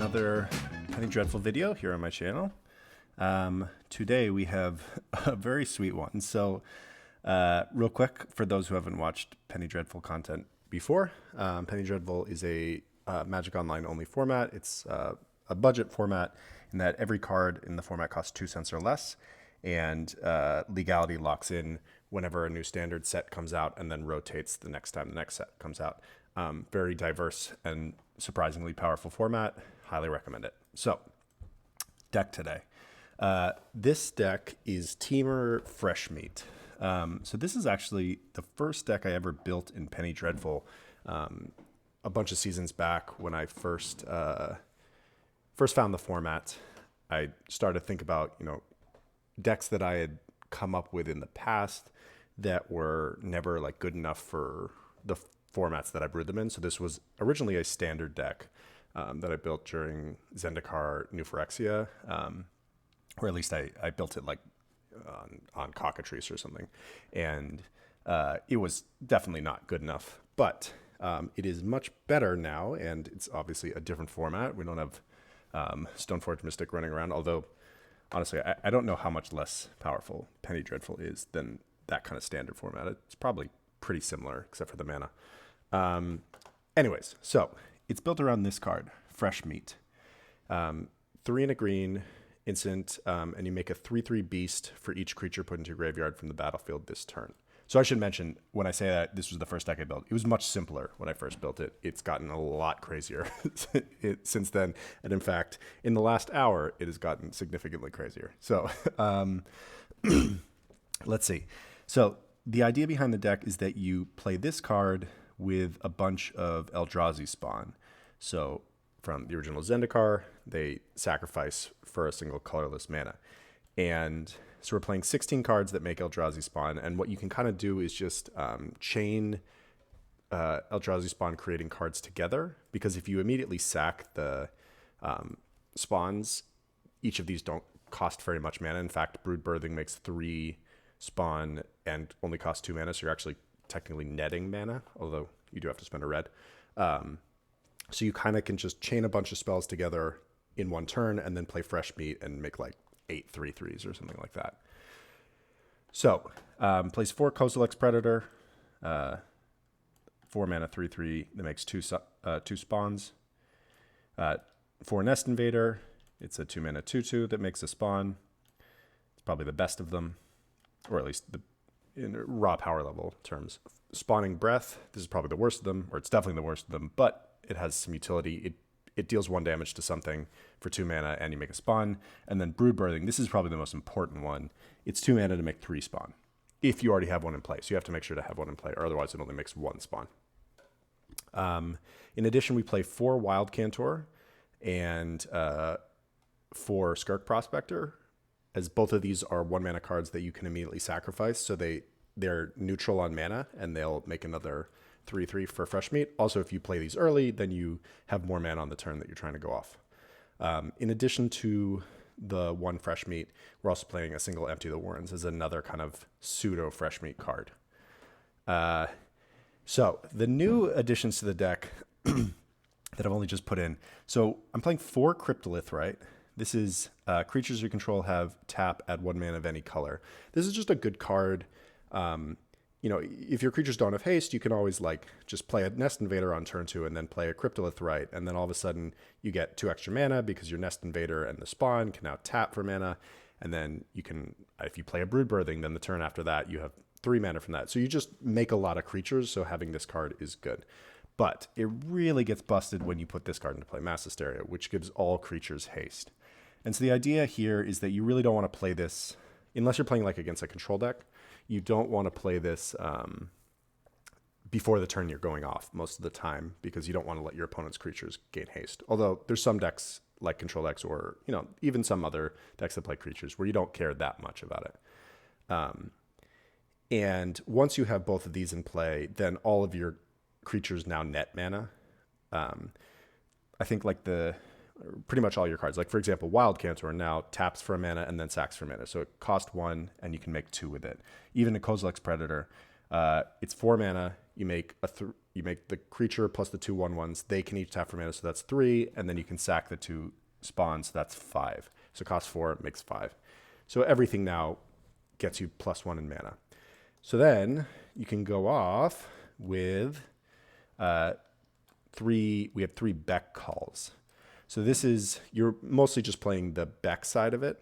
another Penny Dreadful video here on my channel. Today we have a very sweet one. So real quick, for those who haven't watched Penny Dreadful content before, Penny Dreadful is a Magic Online only format. It's a budget format in that every card in the format costs 2 cents or less, and legality locks in whenever a new standard set comes out and then rotates the next time the next set comes out. Very diverse and surprisingly powerful format. Highly recommend it. So, deck today. This deck is Temur Fresh Meat. So this is actually the first deck I ever built in Penny Dreadful a bunch of seasons back when I first found the format. I started to think about, decks that I had come up with in the past that were never like good enough for the formats that I brewed them in. So this was originally a standard deck that I built during Zendikar New Phyrexia, or at least I built it like on Cockatrice or something. And it was definitely not good enough, but it is much better now, and it's obviously a different format. We don't have Stoneforge Mystic running around, although honestly, I don't know how much less powerful Penny Dreadful is than that kind of standard format. It's probably pretty similar, except for the mana. Anyways, so it's built around this card, Fresh Meat. 3 and a green, instant, and you make a 3/3 beast for each creature put into your graveyard from the battlefield this turn. So I should mention, when I say that this was the first deck I built, it was much simpler when I first built it. It's gotten a lot crazier since then. And in fact, in the last hour, it has gotten significantly crazier. So let's see. So the idea behind the deck is that you play this card with a bunch of Eldrazi Spawn. So from the original Zendikar, they sacrifice for a single colorless mana. And so we're playing 16 cards that make Eldrazi Spawn, and what you can kind of do is just chain Eldrazi Spawn creating cards together, because if you immediately sack the spawns, each of these don't cost very much mana. In fact, Brood Birthing makes 3 spawn and only costs 2 mana, so you're actually technically netting mana, although you do have to spend a red. So you kind of can just chain a bunch of spells together in one turn and then play Fresh Meat and make like 8 3/3s or something like that. So, plays 4 Kozilek's Predator, 4 mana 3/3 that makes 2 spawns. 4 Nest Invader, it's a 2 mana 2/2 that makes a spawn. It's probably the best of them, or at least in raw power level terms. Spawning Breath, this is probably the worst of them, or it's definitely the worst of them, but it has some utility. It deals 1 damage to something for 2 mana, and you make a spawn. And then Brood Birthing, this is probably the most important one. It's 2 mana to make 3 spawn, if you already have one in play. So you have to make sure to have one in play, or otherwise it only makes 1 spawn. In addition, we play 4 Wild Cantor and 4 Skirk Prospector, as both of these are 1 mana cards that you can immediately sacrifice. So they're neutral on mana, and they'll make another 3/3 for Fresh Meat. Also, if you play these early, then you have more mana on the turn that you're trying to go off. In addition to the 1 Fresh Meat, we're also playing a single Empty the Warrens as another kind of pseudo Fresh Meat card. So the new additions to the deck that I've only just put in. So I'm playing 4 Cryptolith, right? This is creatures you control have tap, add 1 mana of any color. This is just a good card. If your creatures don't have haste, you can always just play a Nest Invader on turn 2 and then play a Cryptolith right, and then all of a sudden you get 2 extra mana because your Nest Invader and the spawn can now tap for mana, and then you can, if you play a Brood Birthing, then the turn after that you have 3 mana from that. So you just make a lot of creatures, so having this card is good. But it really gets busted when you put this card into play, Mass Hysteria, which gives all creatures haste. And so the idea here is that you really don't want to play this, unless you're playing against a control deck. You don't want to play this before the turn you're going off most of the time, because you don't want to let your opponent's creatures gain haste. Although there's some decks like control decks, or even some other decks that play creatures, where you don't care that much about it. And once you have both of these in play, then all of your creatures now net mana. I think pretty much all your cards. For example, Wild Cantor now taps for a mana and then sacks for mana. So it costs 1 and you can make 2 with it. Even a Kozilek's Predator, it's 4 mana. you make you make the creature plus the 2/1/1s. They can each tap for mana, so that's 3, and then you can sack the 2 spawns, so that's 5. So it costs 4, it makes 5. So everything now gets you +1 in mana. So then you can go off with 3. We have 3 Beck calls. So this is, you're mostly just playing the Beck side of it.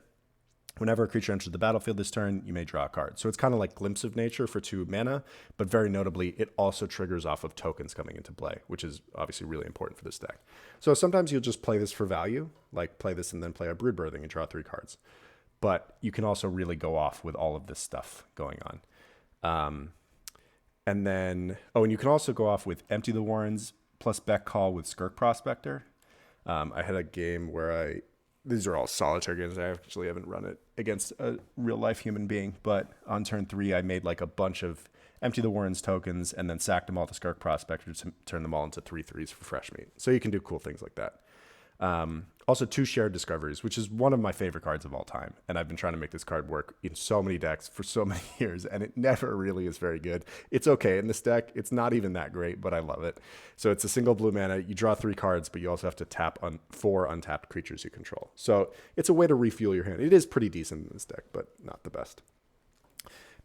Whenever a creature enters the battlefield this turn, you may draw a card. So it's kind of like Glimpse of Nature for 2 mana, but very notably, it also triggers off of tokens coming into play, which is obviously really important for this deck. So sometimes you'll just play this for value, like play this and then play a Brood Birthing and draw 3 cards. But you can also really go off with all of this stuff going on. And then, and you can also go off with Empty the Warrens plus Beck Call with Skirk Prospector. I had a game where these are all solitaire games. I actually haven't run it against a real life human being, but on turn 3, I made like a bunch of Empty the Warrens tokens and then sacked them all to Skirk Prospector to turn them all into 3/3s for Fresh Meat. So you can do cool things like that. Also 2 Shared Discoveries, which is one of my favorite cards of all time. And I've been trying to make this card work in so many decks for so many years, and it never really is very good. It's okay in this deck. It's not even that great, but I love it. So it's a single blue mana. You draw 3 cards, but you also have to tap on 4 untapped creatures you control. So it's a way to refuel your hand. It is pretty decent in this deck, but not the best.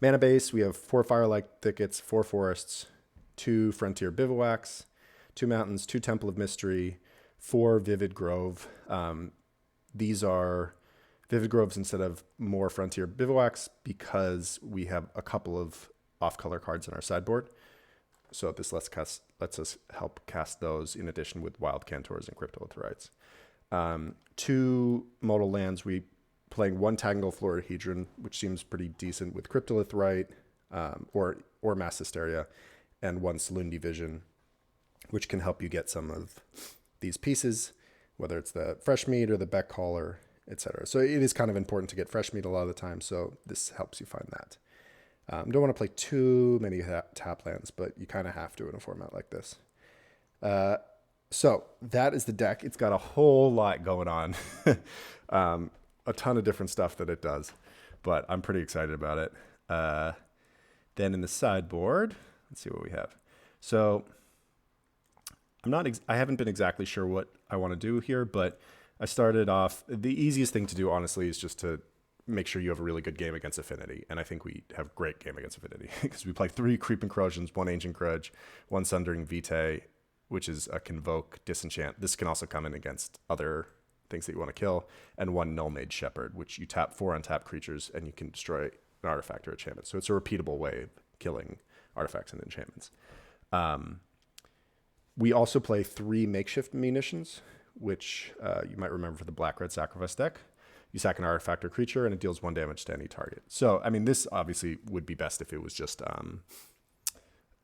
Mana base, we have 4 Firelight Thickets, 4 Forests, 2 Frontier Bivouacs, 2 Mountains, 2 Temple of Mystery, 4 Vivid Grove. These are Vivid Groves instead of more Frontier Bivouacs because we have a couple of off-color cards in our sideboard. So this lets us help cast those in addition with Wild Cantors and Cryptolithrites. 2 modal lands, we playing 1 Tangle Florahedron, which seems pretty decent with Cryptolithrite or Mass Hysteria, and 1 Saloon Division, which can help you get some of these pieces, whether it's the Fresh Meat or the Beck Caller, etc. So it is kind of important to get Fresh Meat a lot of the time, so this helps you find that. Don't want to play too many tap lands, but you kind of have to in a format like this. So that is the deck. It's got a whole lot going on. A ton of different stuff that it does, but I'm pretty excited about it. Then in the sideboard, let's see what we have. So I haven't been exactly sure what I want to do here, but I started off, the easiest thing to do, honestly, is just to make sure you have a really good game against Affinity. And I think we have a great game against Affinity because we play 3 Creeping Corrosions, 1 Ancient Grudge, 1 Sundering Vitae, which is a Convoke Disenchant. This can also come in against other things that you want to kill, and 1 Null-Made Shepherd, which you tap 4 untapped creatures and you can destroy an artifact or enchantment. So it's a repeatable way of killing artifacts and enchantments. We also play 3 Makeshift Munitions, which you might remember for the Black-Red Sacrifice deck. You sack an artifact or creature, and it deals 1 damage to any target. So, I mean, this obviously would be best if it was just,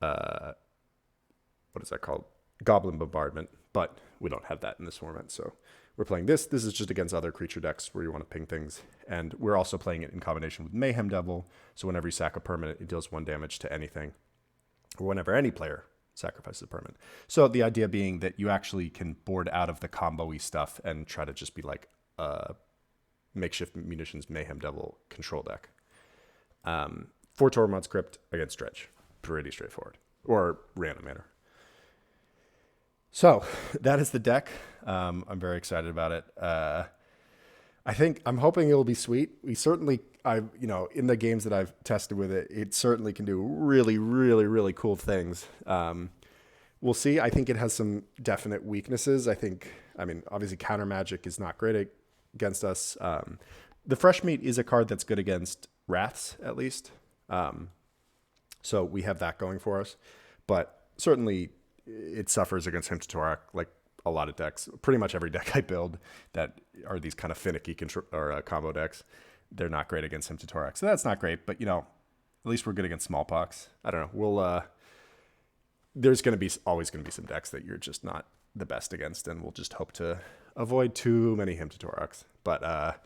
what is that called? Goblin Bombardment, but we don't have that in this format, so we're playing this. This is just against other creature decks where you want to ping things, and we're also playing it in combination with Mayhem Devil, so whenever you sack a permanent, it deals 1 damage to anything, or whenever any player sacrifices a permanent. So the idea being that you actually can board out of the combo-y stuff and try to just be like a Makeshift Munitions Mayhem Devil control deck. 4 Tormod's Crypt against Dredge. Pretty straightforward. Or Reanimator. So that is the deck. I'm very excited about it. I'm hoping it'll be sweet. We certainly, in the games that I've tested with it, it certainly can do really, really, really cool things. We'll see. I think it has some definite weaknesses. Obviously Counter Magic is not great against us. The Fresh Meat is a card that's good against Wraths, at least. So we have that going for us. But certainly it suffers against Hymn to Torak, like a lot of decks. Pretty much every deck I build that are these kind of finicky combo decks, they're not great against Hymn to Torak. So that's not great, but at least we're good against Smallpox. I don't know. There's always going to be some decks that you're just not the best against, and we'll just hope to avoid too many Hymn to Toraks. But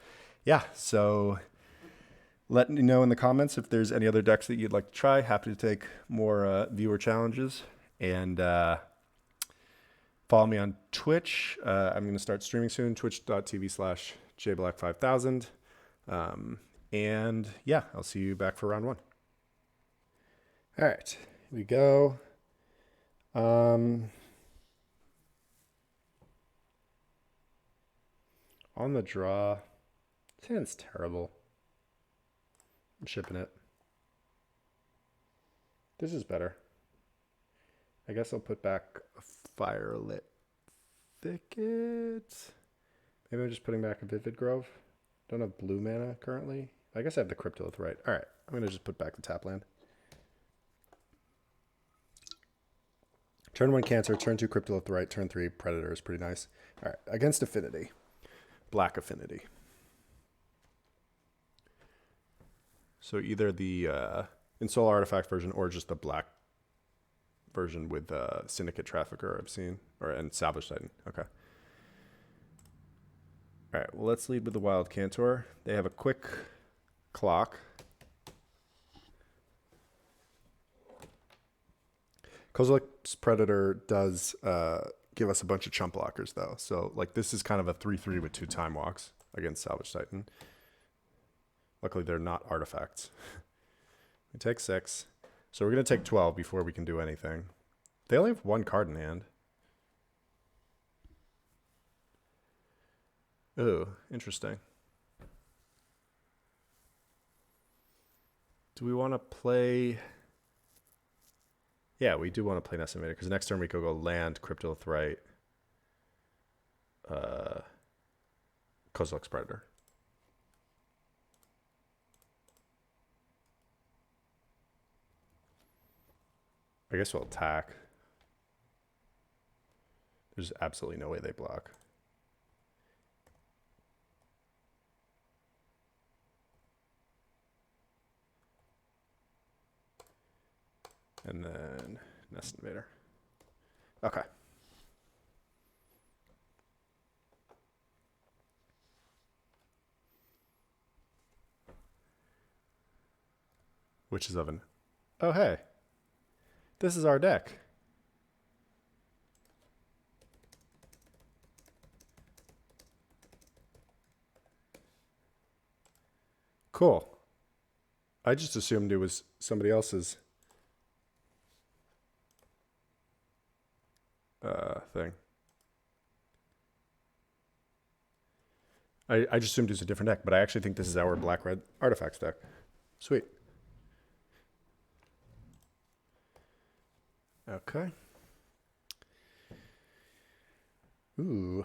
so let me know in the comments if there's any other decks that you'd like to try. Happy to take more viewer challenges. And follow me on Twitch. I'm going to start streaming soon, twitch.tv/jblack5000. I'll see you back for round 1. All right, here we go. On the draw, this hand's terrible. I'm shipping it. This is better. I guess I'll put back a Firelit Thicket. Maybe I'm just putting back a Vivid Grove. Don't have blue mana currently. I guess I have the Cryptolith right. All right, I'm going to just put back the tap land. Turn 1 Cancer, turn 2 Cryptolith right, turn 3 Predator is pretty nice. All right, against Affinity. Black Affinity. So either the Ensoul Artifact version or just the black version with Syndicate Trafficker I've seen, and Salvage Titan. Okay. All right, well, let's lead with the Wild Cantor. They have a quick clock. Kozilek's Predator does give us a bunch of chump blockers, though. So, like, this is kind of a 3-3 with 2 time walks against Salvage Titan. Luckily, they're not artifacts. We take 6. So we're going to take 12 before we can do anything. They only have 1 card in hand. Ooh, interesting. Do we want to play... Yeah, we do want to play an Estimator, because next turn we could go land, Cryptolith right, Kozilek's Predator. I guess we'll attack. There's absolutely no way they block. And then Nest Invader. Okay. Witch's Oven. Oh, hey. This is our deck. Cool. I just assumed it was somebody else's thing. I just assumed it was a different deck, but I actually think this is our black-red artifacts deck. Sweet. Okay. Ooh.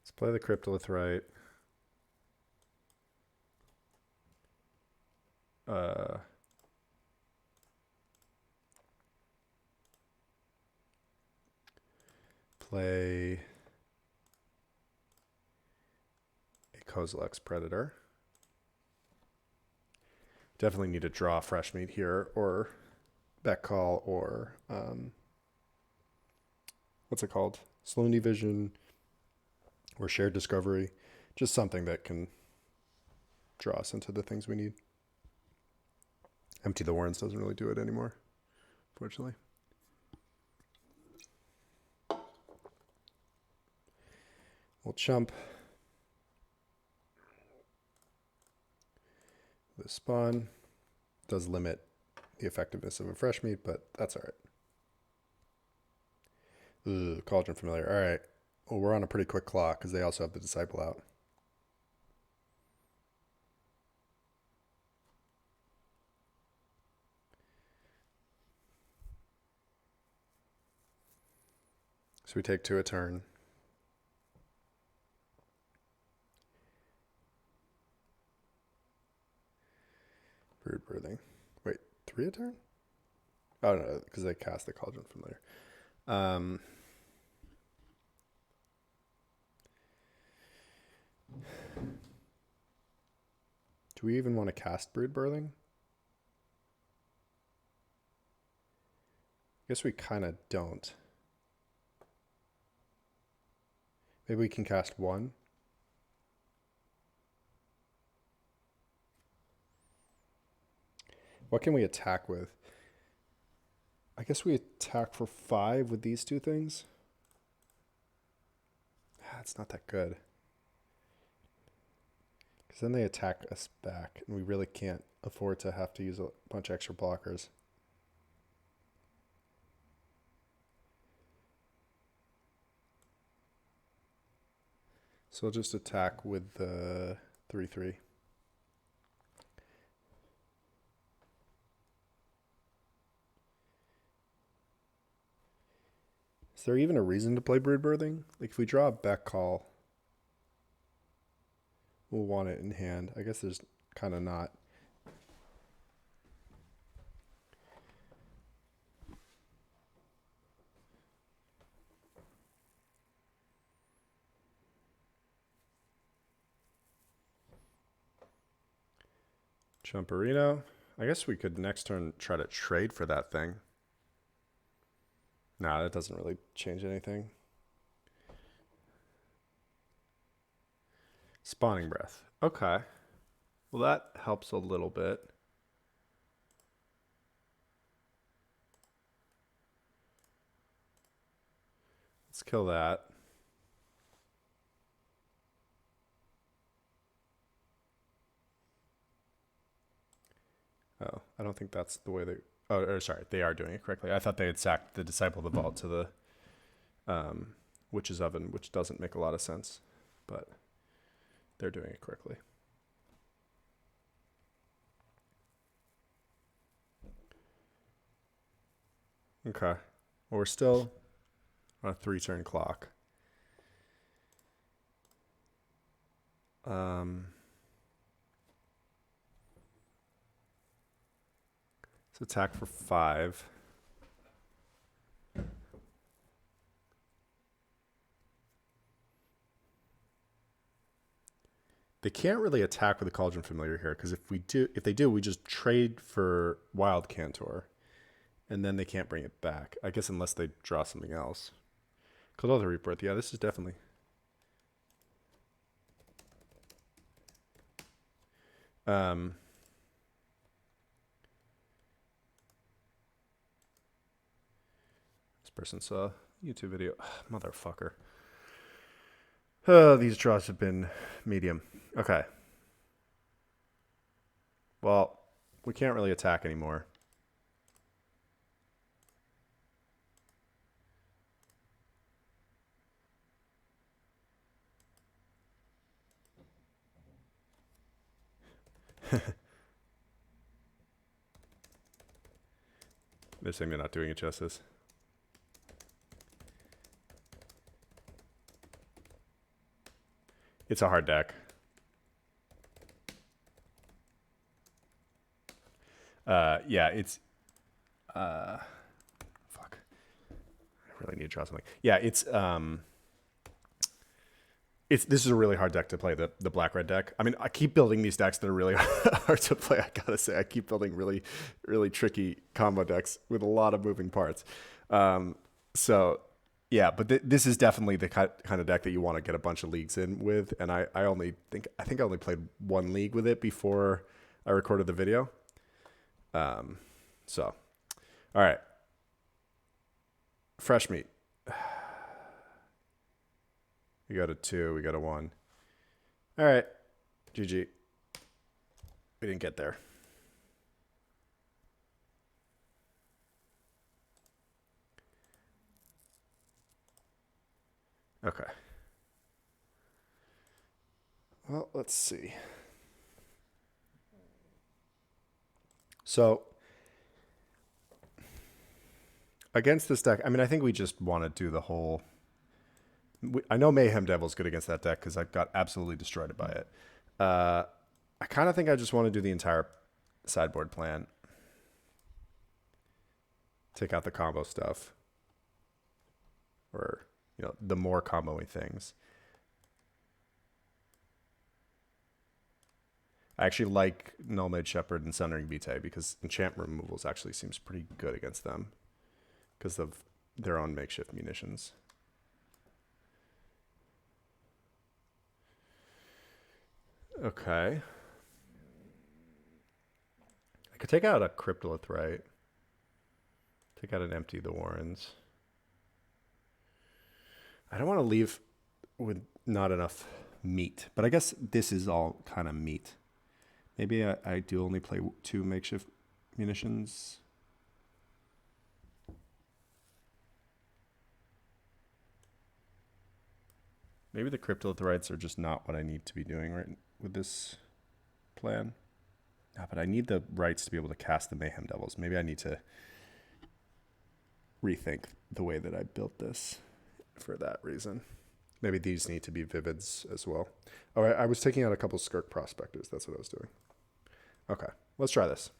Let's play the Cryptolith right. Play a Kozilek's Predator. Definitely need to draw Fresh Meat here, or Beck Call, or what's it called? Saloon Vision, or Shared Discovery. Just something that can draw us into the things we need. Empty the Warrens doesn't really do it anymore, fortunately. We'll chump the Spawn. Does limit the effectiveness of a Fresh Meat, but that's all right. Ugh, Cauldron Familiar. All right. Well, we're on a pretty quick clock because they also have the Disciple out. So we take 2 a turn. Brood Birthing. Wait, 3 a turn? Oh, no, because they cast the Cauldron Familiar. Do we even want to cast Brood Birthing? I guess we kind of don't. Maybe we can cast 1. What can we attack with? I guess we attack for 5 with these 2 things. it's not that good. Because then they attack us back, and we really can't afford to have to use a bunch of extra blockers. So we'll just attack with the 3/3. Is there even a reason to play Brood Birthing? Like if we draw a back call, we'll want it in hand. I guess there's kind of not. Chumperino. I guess we could next turn try to trade for that thing. Nah, that doesn't really change anything. Spawning Breath. Okay. Well, that helps a little bit. Let's kill that. Oh, I don't think that's the way they... Oh, or sorry, they are doing it correctly. I thought they had sacked the Disciple of the Vault to the Witch's Oven, which doesn't make a lot of sense, but they're doing it correctly. Okay. Well, we're still on a 3-turn clock. Let's attack for 5. They can't really attack with the Cauldron Familiar here, because if they do, we just trade for Wild Cantor, and then they can't bring it back. I guess unless they draw something else. Clodoalthar Rebirth. Yeah, this is definitely. This person saw a YouTube video. Motherfucker. These draws have been medium. Okay. Well, we can't really attack anymore. They're saying they're not doing it justice. It's a hard deck. Yeah, it's... fuck. I really need to draw something. Yeah, it's... This is a really hard deck to play, the black-red deck. I mean, I keep building these decks that are really hard to play, I gotta say. I keep building really, really tricky combo decks with a lot of moving parts. So, yeah, but this is definitely the kind of deck that you want to get a bunch of leagues in with. And I think I only played 1 league with it before I recorded the video. So, all right. Fresh Meat. We got a 2, we got a 1. All right, GG. We didn't get there. Okay. Well, let's see. So, against this deck, I mean, I think we just want to do the whole... I know Mayhem Devil's good against that deck because I got absolutely destroyed by it. I kind of think I just want to do the entire sideboard plan. Take out the combo stuff. Or, the more combo-y things. I actually like Null Mage Shepherd and Sundering Vitae because enchantment removals actually seems pretty good against them because of their own makeshift munitions. Okay. I could take out a Cryptolith, right? Take out an Empty the Warrens. I don't want to leave with not enough meat. But I guess this is all kind of meat. Maybe I do only play 2 makeshift munitions. Maybe the cryptolithrites are just not what I need to be doing right with this plan. No, but I need the rights to be able to cast the Mayhem Devils. Maybe I need to rethink the way that I built this for that reason. Maybe these need to be Vivids as well. Oh, I was taking out a couple Skirk Prospectors. That's what I was doing. Okay, let's try this.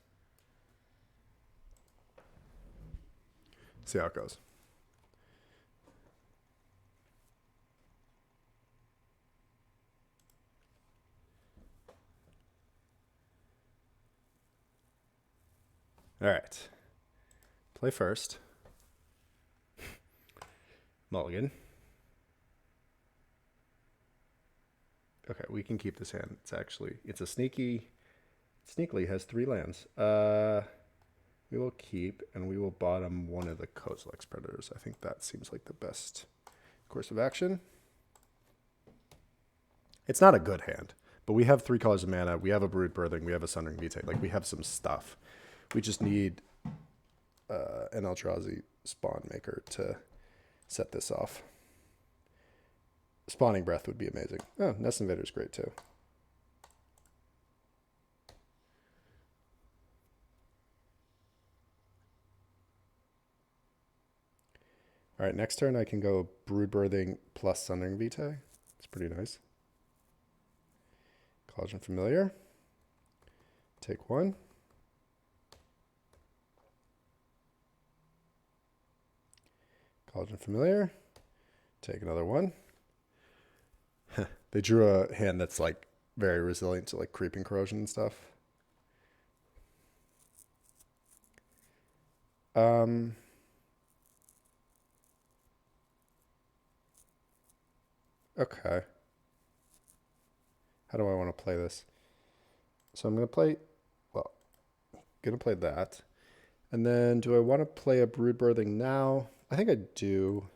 See how it goes. All right. Play first. Mulligan. Okay, we can keep this hand. It's a sneakily has 3 lands. We will keep, and we will bottom one of the Kozilek's Predators. I think that seems like the best course of action. It's not a good hand, but we have 3 colors of mana. We have a Brood Birthing. We have a Sundering Vitae. Like, we have some stuff. We just need an Eldrazi Spawn Maker to set this off. Spawning Breath would be amazing. Oh, Nest Invader is great too. All right, next turn I can go Brood Birthing plus Sundering Vitae. It's pretty nice. College and Familiar. Take 1. College and Familiar. Take another 1. They drew a hand that's like very resilient to like creeping corrosion and stuff. Okay. How do I want to play this? So I'm going to play, well, going to play that. And then do I want to play a Brood Birthing now? I think I do.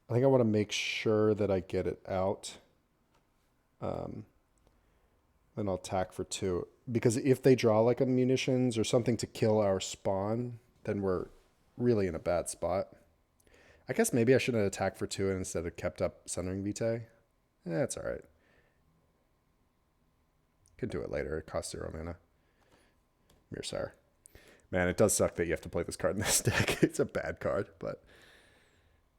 I think I want to make sure that I get it out. Then I'll attack for 2. Because if they draw like a munitions or something to kill our spawn, then we're really in a bad spot. I guess maybe I shouldn't have attacked for 2 and instead have kept up Sundering Vitae. That's all right. Could do it later. It costs 0 mana. Mirsar. Man, it does suck that you have to play this card in this deck. It's a bad card, but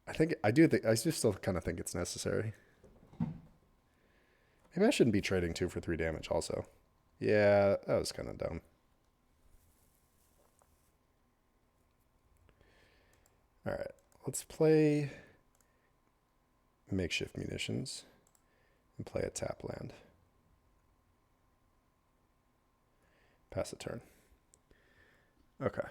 I just still kind of think it's necessary. Maybe I shouldn't be trading 2 for 3 damage also. Yeah, that was kind of dumb. All right, let's play Makeshift Munitions and play a tap land. Pass a turn. Okay.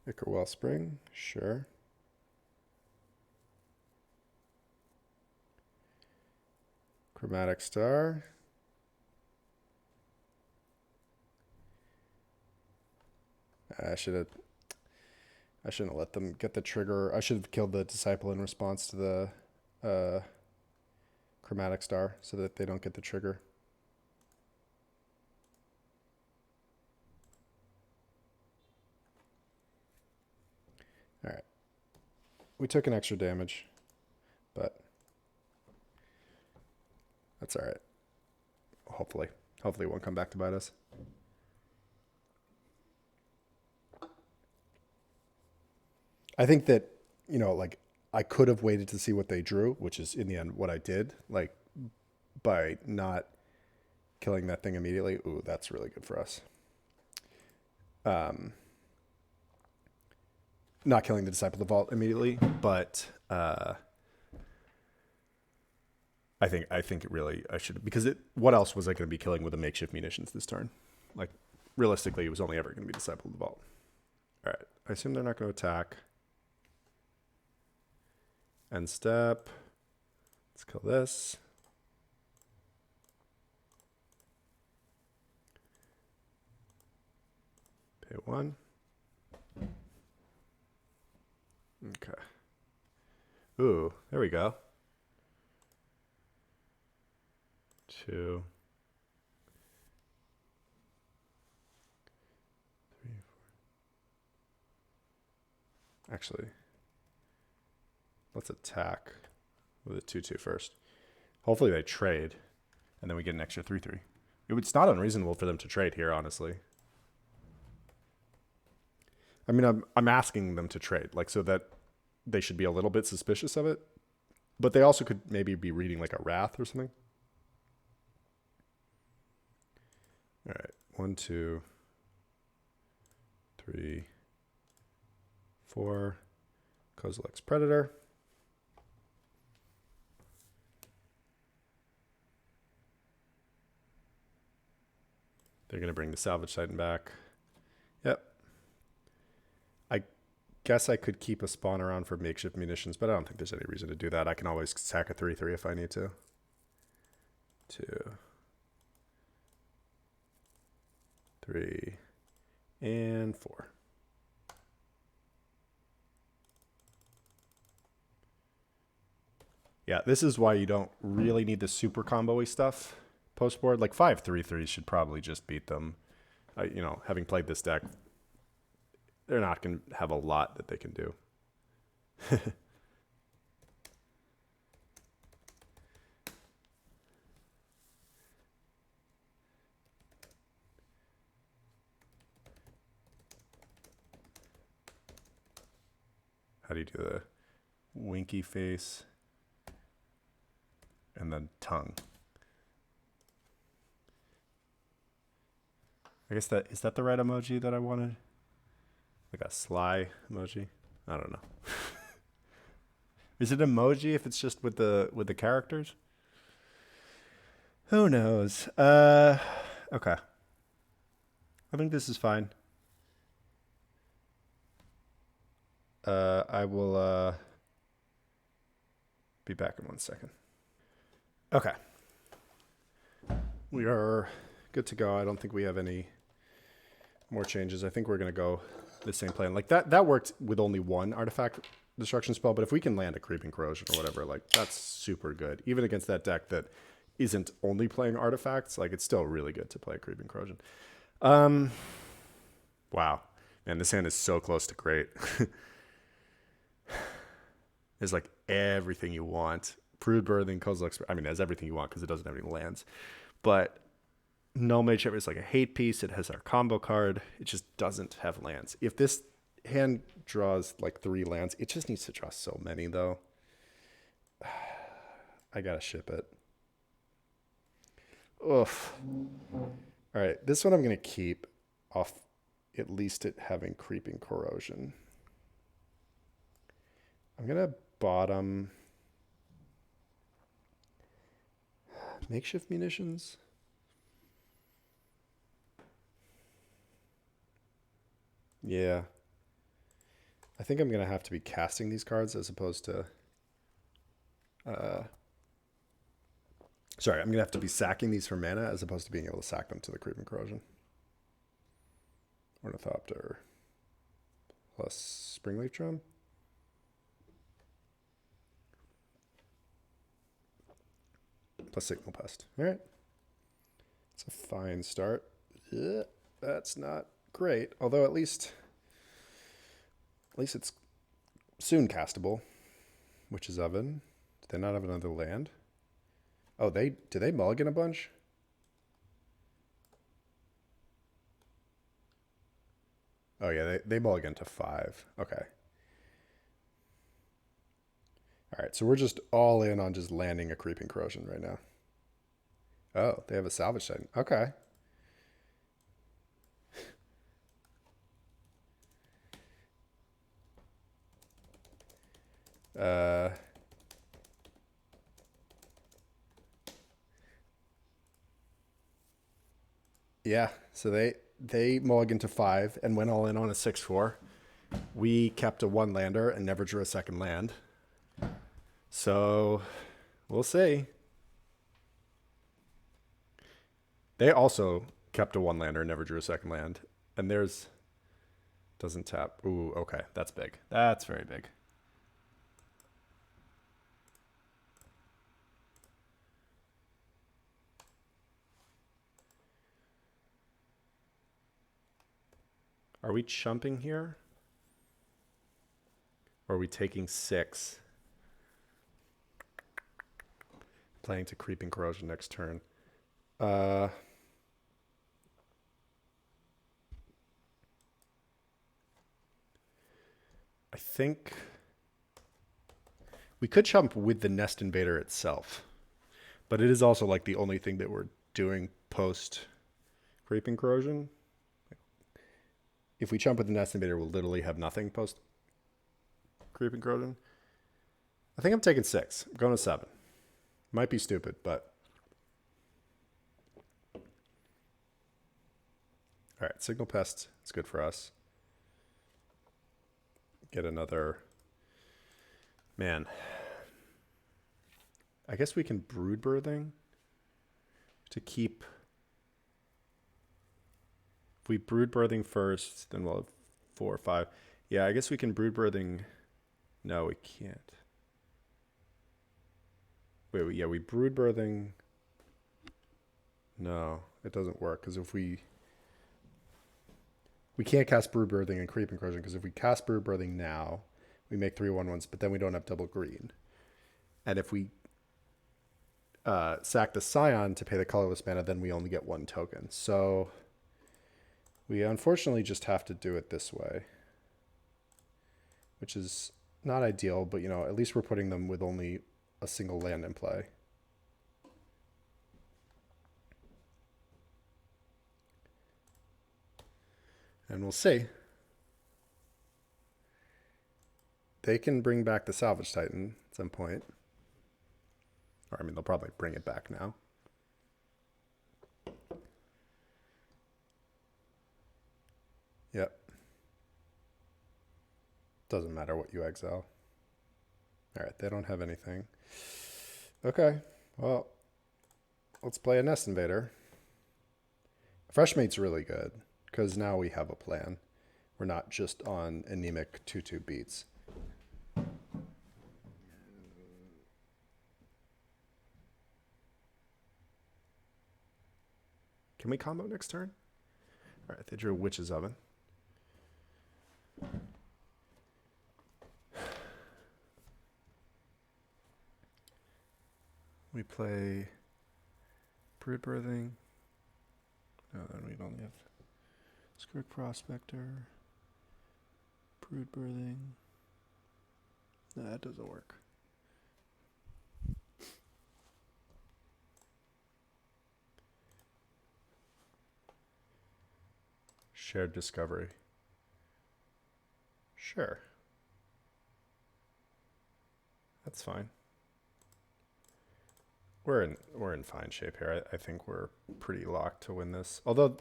Ichor Wellspring, sure. Chromatic Star. I shouldn't have let them get the trigger. I should have killed the Disciple in response to the Chromatic Star so that they don't get the trigger. All right. We took an extra damage, but that's all right. Hopefully it won't come back to bite us. I think that, like, I could have waited to see what they drew, which is in the end what I did, like, by not killing that thing immediately. Ooh, that's really good for us. Not killing the Disciple of the Vault immediately, but I think it really, I should, because what else was I going to be killing with the Makeshift Munitions this turn? Like, realistically, it was only ever going to be Disciple of the Vault. All right, I assume they're not going to attack. End step. Let's kill this. Pay 1. Okay. Ooh, there we go. 2, 3, 4. Actually, let's attack with a 2/2 first. Hopefully they trade, and then we get an extra 3/3. It's not unreasonable for them to trade here, honestly. I mean, I'm asking them to trade, like, so that they should be a little bit suspicious of it, but they also could maybe be reading like a Wrath or something. All right, 1, 2, 3, 4. Kozilek's Predator. They're going to bring the Salvage Titan back. Yep. I guess I could keep a spawn around for makeshift munitions, but I don't think there's any reason to do that. I can always sack a 3/3 if I need to. 2, 3, and 4. Yeah, this is why you don't really need the super combo-y stuff post board. Like 5 3/3s should probably just beat them. You know, having played this deck, they're not going to have a lot that they can do. How do you do the winky face and then tongue? I guess is that the right emoji that I wanted? Like a sly emoji? I don't know. Is it emoji if it's just with the characters? Who knows? Okay. I think this is fine. I will be back in 1 second. Okay. We are good to go. I don't think we have any more changes. I think we're going to go the same plan. Like that worked with only one artifact destruction spell, but if we can land a Creeping Corrosion or whatever, like that's super good. Even against that deck that isn't only playing artifacts, like it's still really good to play Creeping Corrosion. Wow. Man, this hand is so close to great. There's like everything you want. Brewed, Birthing, Kozilek's. I mean, there's everything you want because it doesn't have any lands. But no Mage Ship is like a hate piece. It has our combo card. It just doesn't have lands. If this hand draws like 3 lands, it just needs to draw so many though. I gotta ship it. Oof. All right, this one I'm gonna keep off. At least it having Creeping Corrosion. I'm gonna bottom makeshift munitions. Yeah. I think I'm gonna have to be casting these cards as opposed to sorry, I'm gonna have to be sacking these for mana as opposed to being able to sack them to the Creeping Corrosion. Ornithopter plus Springleaf Drum. Plus Signal Pest. All right. It's a fine start. That's not great, although at least it's soon castable, which is Oven. Do they not have another land? Oh, do they mulligan a bunch? Oh yeah, they mulligan to 5. Okay. All right, so we're just all in on just landing a Creeping Corrosion right now. Oh, they have a Salvage Titan. Okay. Yeah, so they mulligan to 5 and went all in on a 6/4. We kept a 1-lander and never drew a second land. So we'll see. They also kept a 1-lander and never drew a second land. And theirs doesn't tap. Ooh, okay. That's big. That's very big. Are we chumping here? Or are we taking 6? Playing to Creeping Corrosion next turn. I think we could chump with the Nest Invader itself. But it is also like the only thing that we're doing post Creeping Corrosion. If we chump with the Nest Invader, we'll literally have nothing post Creeping Corrosion. I think I'm taking 6. I'm going to 7. Might be stupid, but... All right, Signal Pest is good for us. Get another... Man. I guess we can Brood Birthing to keep... If we Brood Birthing first, then we'll have 4 or 5. Yeah, I guess we can Brood Birthing... No, we can't. Wait, yeah, we Brood Birthing... No, it doesn't work, because if we can't cast Brood Birthing and Creeping Corrosion, because if we cast Brood Birthing now, we make 3/1/1s, but then we don't have double green. And if we sack the Scion to pay the colorless mana, then we only get 1 token. So we unfortunately just have to do it this way, which is not ideal, but, you know, at least we're putting them with only a single land in play. And we'll see. They can bring back the Salvage Titan at some point. Or, I mean, they'll probably bring it back now. Yep. Doesn't matter what you exile. Alright, they don't have anything. Okay, well, let's play a Nest Invader. Fresh Meat's really good, because now we have a plan. We're not just on anemic 2/2 beats. Can we combo next turn? All right, they drew Witch's Oven. We play Brood Birthing. No, then we'd only have Skirk Prospector, Brood Birthing. No, that doesn't work. Shared Discovery. Sure. That's fine. We're in fine shape here. I think we're pretty locked to win this. Although,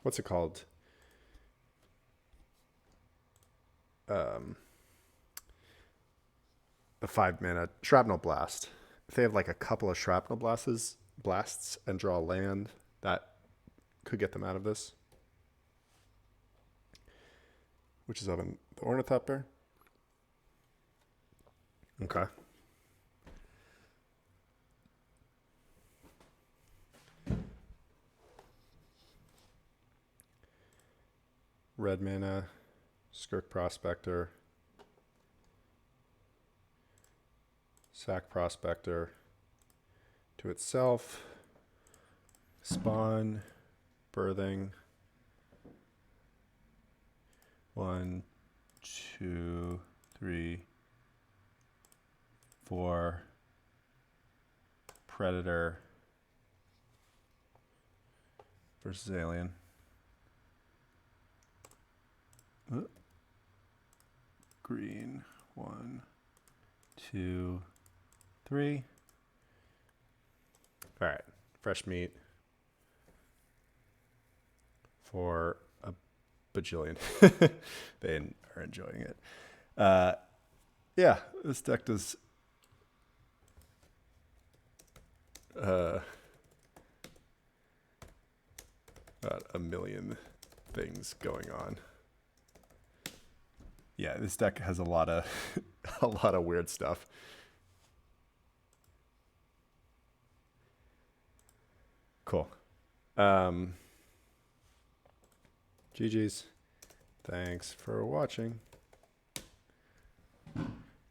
what's it called? The 5-mana Shrapnel Blast. If they have like a couple of Shrapnel blasts and draw land, that could get them out of this. Which is Oven, the Ornithopter. Okay. Red mana, Skirk Prospector, sack Prospector to itself, Spawn, Birthing, 1, 2, 3, 4, Predator versus Alien. Green, 1, 2, 3. All right, Fresh Meat for a bajillion. They are enjoying it. Yeah, this deck does about a million things going on. Yeah, this deck has a lot of a lot of weird stuff. Cool. GG's. Thanks for watching.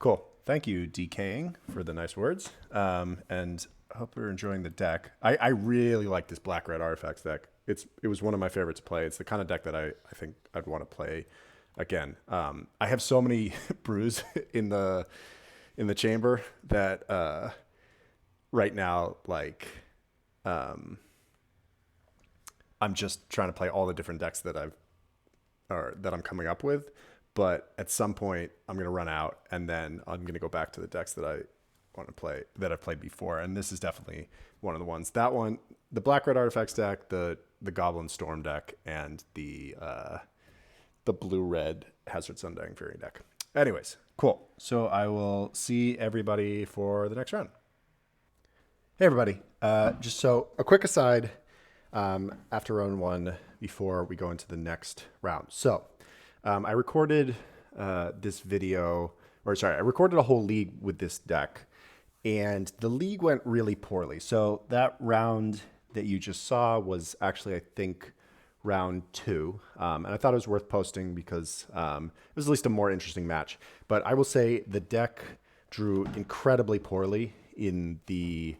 Cool. Thank you, DKing, for the nice words. And I hope you're enjoying the deck. I really like this black-red artifacts deck. It was one of my favorites to play. It's the kind of deck that I think I'd want to play again. I have so many brews in the chamber that right now, like, I'm just trying to play all the different decks that I'm coming up with. But at some point, I'm going to run out, and then I'm going to go back to the decks that I want to play, that I've played before. And this is definitely one of the ones. That one, the black-red artifacts deck, the Goblin Storm deck, and the blue-red Hazard's Undying Fury deck. Anyways, cool. So I will see everybody for the next round. Hey, everybody. Just so a quick aside after round one before we go into the next round. So I recorded this video, I recorded a whole league with this deck, and the league went really poorly. So that round that you just saw was actually, I think, round 2. And I thought it was worth posting because it was at least a more interesting match. But I will say the deck drew incredibly poorly in the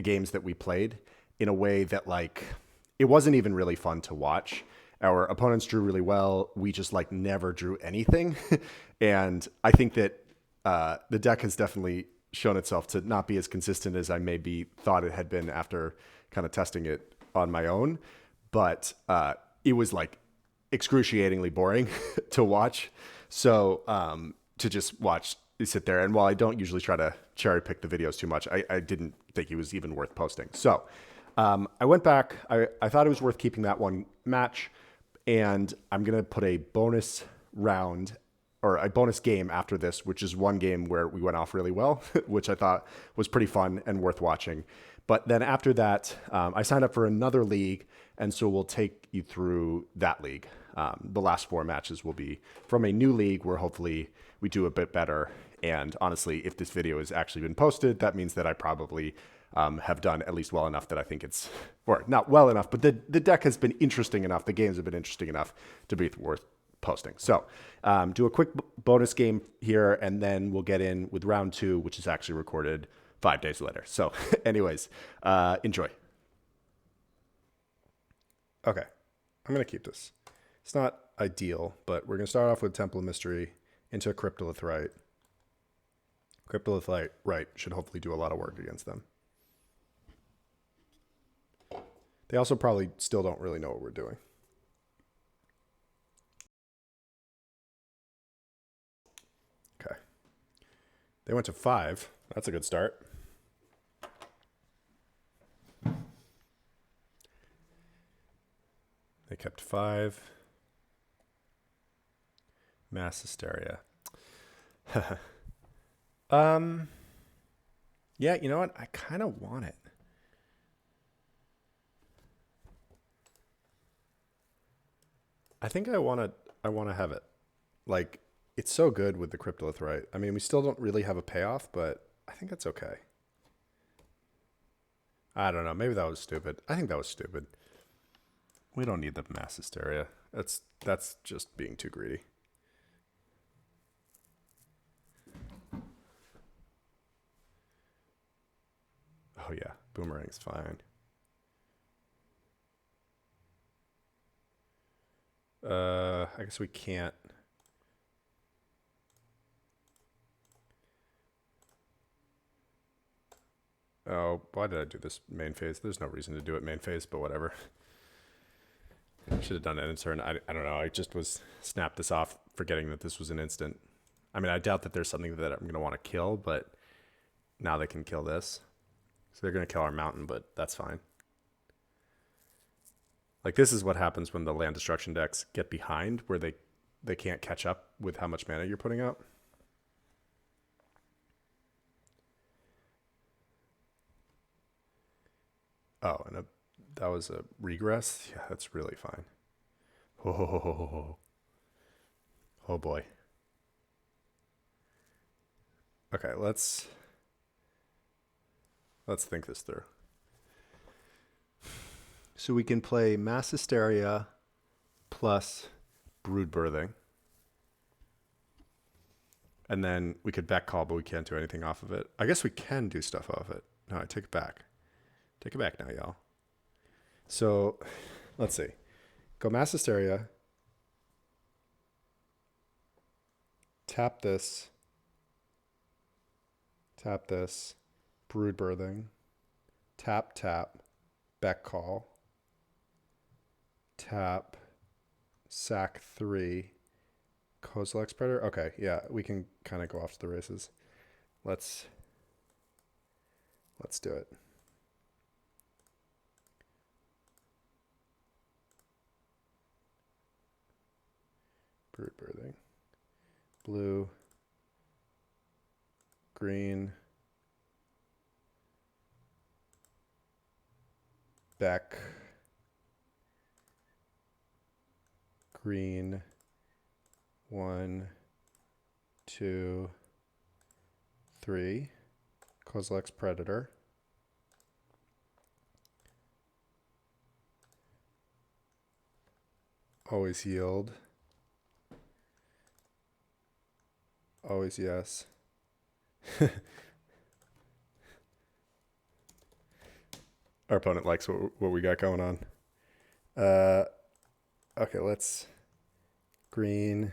games that we played, in a way that, like, it wasn't even really fun to watch. Our opponents drew really well. We just, like, never drew anything. And I think that the deck has definitely shown itself to not be as consistent as I maybe thought it had been after kind of testing it on my own. But it was, like, excruciatingly boring to watch. So to just sit there. And while I don't usually try to cherry pick the videos too much, I didn't think it was even worth posting. So I went back. I thought it was worth keeping that one match, and I'm going to put a bonus round or a bonus game after this, which is one game where we went off really well, which I thought was pretty fun and worth watching. But then after that, I signed up for another league, and so we'll take you through that league. The last 4 matches will be from a new league where hopefully we do a bit better. And honestly, if this video has actually been posted, that means that I probably have done at least well enough that I think it's, or not well enough, but the deck has been interesting enough, the games have been interesting enough to be worth posting. So do a quick bonus game here, and then we'll get in with round 2, which is actually recorded 5 days later. So anyways, enjoy. Okay, I'm going to keep this. It's not ideal, but we're going to start off with Temple of Mystery into a Cryptolith Right. Cryptolith Right should hopefully do a lot of work against them. They also probably still don't really know what we're doing. Okay. They went to 5. That's a good start. They kept 5. Mass Hysteria. Yeah, you know what? I kind of want it. I think I want to have it. Like, it's so good with the Cryptolith Right. I mean, we still don't really have a payoff, but I think it's okay. I don't know. Maybe that was stupid. I think that was stupid. We don't need the Mass Hysteria. That's just being too greedy. Oh yeah, Boomerang's fine. I guess we can't. Oh, why did I do this main phase? There's no reason to do it main phase, but whatever. Should have done it in turn. I don't know. I just snapped this off, forgetting that this was an instant. I mean, I doubt that there's something that I'm going to want to kill, but now they can kill this. So they're going to kill our mountain, but that's fine. Like, this is what happens when the land destruction decks get behind, where they can't catch up with how much mana you're putting out. Oh, and that was a regress? Yeah, that's really fine. Oh boy. Okay, let's think this through. So we can play Mass Hysteria plus Brood Birthing. And then we could back call, but we can't do anything off of it. I guess we can do stuff off it. No, I take it back. Take it back now, y'all. So let's see. Go Mass Hysteria. Tap this. Tap this. Brood Birthing. Tap, tap. Back call. Tap. Sack 3. Kozilek's Predator. Okay, yeah, we can kind of go off to the races. Let's do it. Brood Birthing. Blue. Green. Back. Green. 1, 2, 3. Kozilek's Predator. Always yield. Always yes. Our opponent likes what we got going on. Okay, let's green,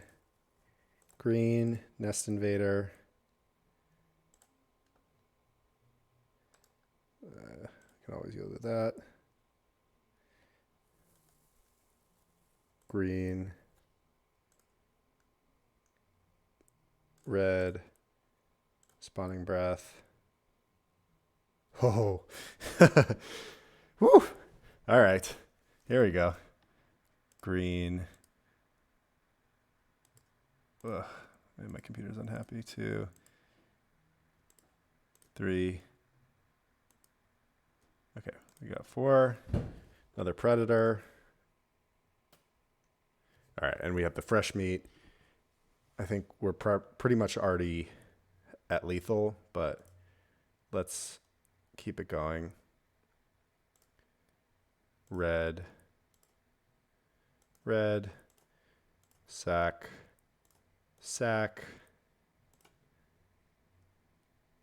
Nest Invader. Can always yield with that. Green, red, Spawning Breath. Oh, woo! All right, here we go. Green. Ugh, my computer's unhappy. 2, 3. Okay, we got 4. Another Predator. All right, and we have the Fresh Meat. I think we're pretty much already at lethal, but let's keep it going. Red. Sack.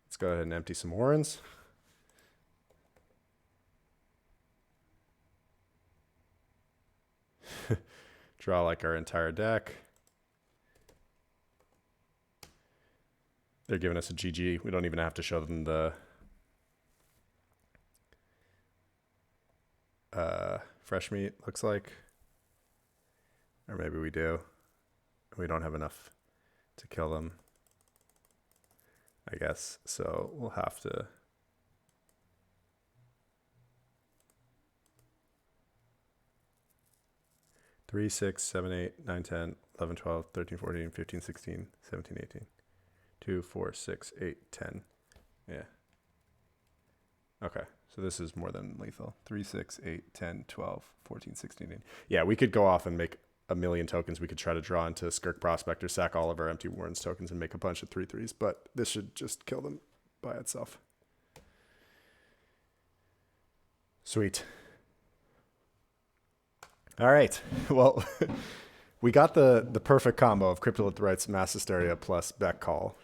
Let's go ahead and empty some Warrens. Draw like our entire deck. They're giving us a GG. We don't even have to show them the Fresh Meat, looks like. Or maybe we do. We don't have enough to kill them, I guess. So we'll have to... Three, 6, 7, 8, 9, 10, 11, 12, 13, 14, 15, 16, 17, 18. 2, 4, 6, 8, 10. Yeah. Okay. So this is more than lethal. 3, 6, 8, 10, 12, 14, 16, 18. Yeah, we could go off and make a million tokens. We could try to draw into Skirk Prospector, sack all of our empty Warrens tokens, and make a bunch of 3/3s, but this should just kill them by itself. Sweet. All right. Well, we got the perfect combo of Cryptolith Rites, Mass Hysteria plus Back Call,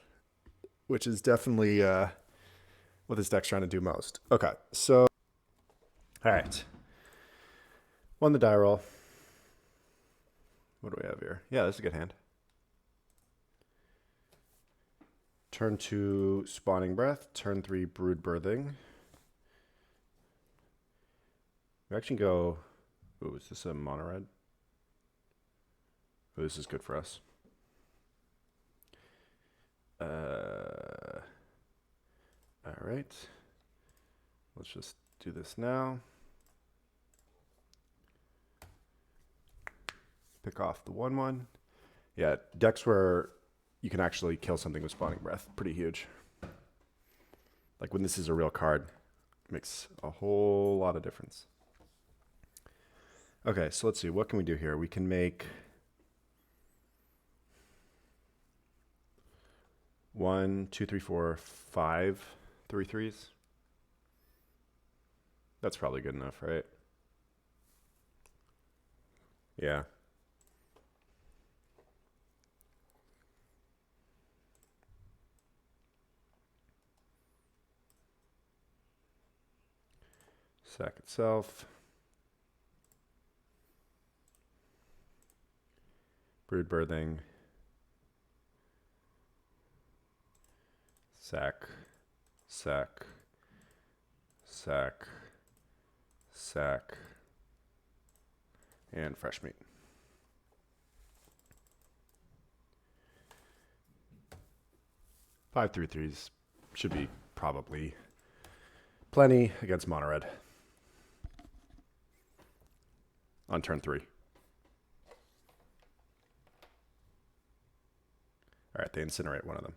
which is definitely what this deck's trying to do most. Okay, so, all right. Won the die roll. What do we have here? Yeah, this is a good hand. Turn 2, Spawning Breath. Turn 3, Brood Birthing. We actually go... Ooh, is this a mono red? Ooh, this is good for us. All right. Let's just do this now. Pick off the 1/1. Yeah, decks where you can actually kill something with Spawning Breath. Pretty huge. Like when this is a real card, it makes a whole lot of difference. Okay, so let's see. What can we do here? We can make 1, 2, 3, 4, 5 3/3s. That's probably good enough, right? Yeah. Sack itself. Brood birthing. Sack. Sack. Sack. Sack. And fresh meat. Five 3/3s should be probably plenty against mono red on turn 3. All right, they incinerate one of them.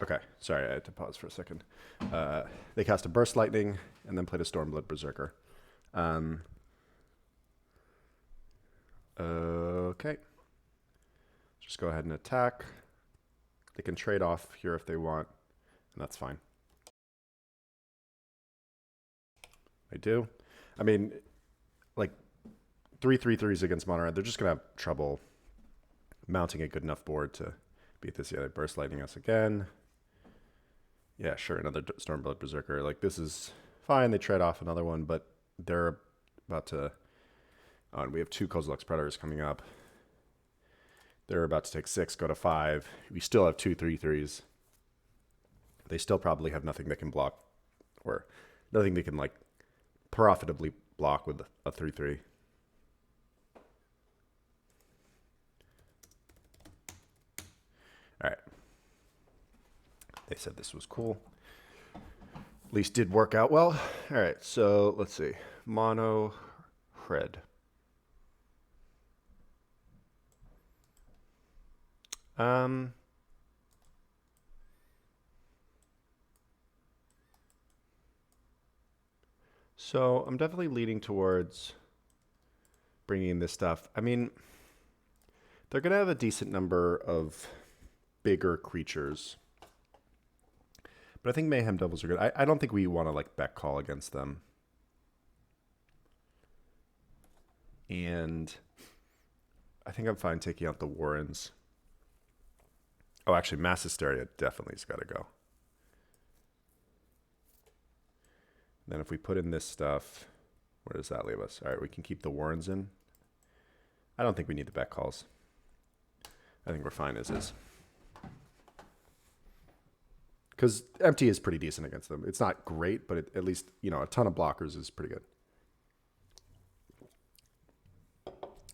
Okay, sorry, I had to pause for a second. They cast a Burst Lightning and then played a Stormblood Berserker. Okay. Just go ahead and attack. They can trade off here if they want, and that's fine. I do. I mean, like 3/3/3s against mono red, they're just going to have trouble mounting a good enough board to beat this. Yeah, they Burst Lightning us again. Yeah, sure, another Stormblood Berserker. Like, this is fine. They trade off another one, but they're about to... Oh, and we have 2 Kozilek's Predators coming up. They're about to take 6, go to 5. We still have 2 3/3s. They still probably have nothing that can block, or nothing they can, like, profitably block with a 3/3. All right. They said this was cool. At least did work out well. All right, so let's see. Mono red. So I'm definitely leaning towards bringing this stuff. I mean, they're going to have a decent number of bigger creatures. But I think Mayhem Devils are good. I don't think we want to, like, bet call against them. And I think I'm fine taking out the Warrens. Oh, actually, Mass Hysteria definitely has got to go. Then if we put in this stuff, where does that leave us? All right, we can keep the Warrens in. I don't think we need the bet calls. I think we're fine as is. Because MT is pretty decent against them. It's not great, but at least, you know, a ton of blockers is pretty good.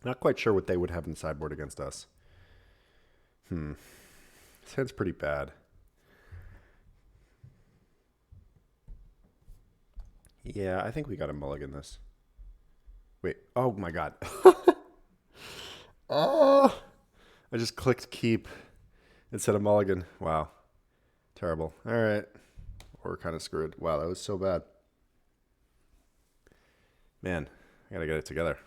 Not quite sure what they would have in the sideboard against us. This hand's pretty bad. Yeah, I think we got to mulligan this. Wait, oh my god. Oh! I just clicked keep instead of mulligan. Wow. Terrible. All right. We're kind of screwed. Wow, that was so bad. Man, I got to get it together.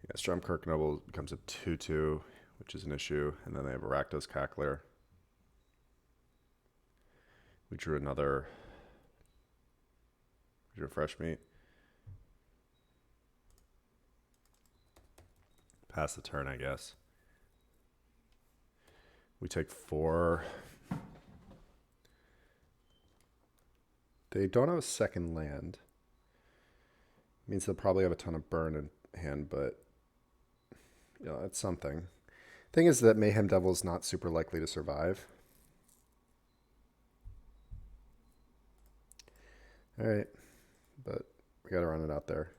Yeah, Stromkirk Noble becomes a 2/2, which is an issue. And then they have a Rakdos Cackler. We drew another... We drew a fresh meat. Pass the turn, I guess. We take 4. They don't have a second land. Means they'll probably have a ton of burn in hand, but you know, it's something. Thing is that Mayhem Devil is not super likely to survive. All right, but we got to run it out there.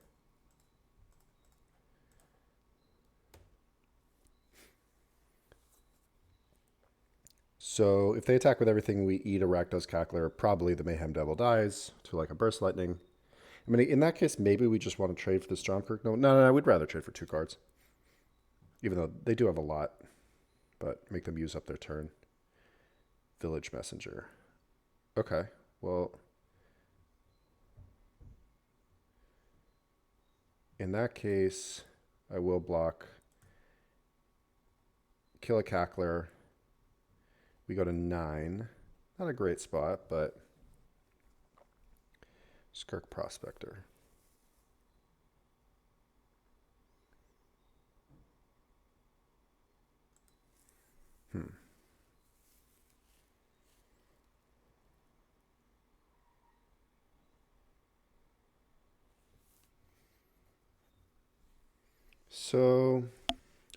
So if they attack with everything, we eat a Rakdos Cackler. Probably the Mayhem Devil dies to like a Burst Lightning. I mean, in that case, maybe we just want to trade for the Stromkirk. No, we'd rather trade for 2 cards. Even though they do have a lot, but make them use up their turn. Village Messenger. Okay, well, in that case, I will block. Kill a Cackler. We go to 9. Not a great spot, but Skirk Prospector. So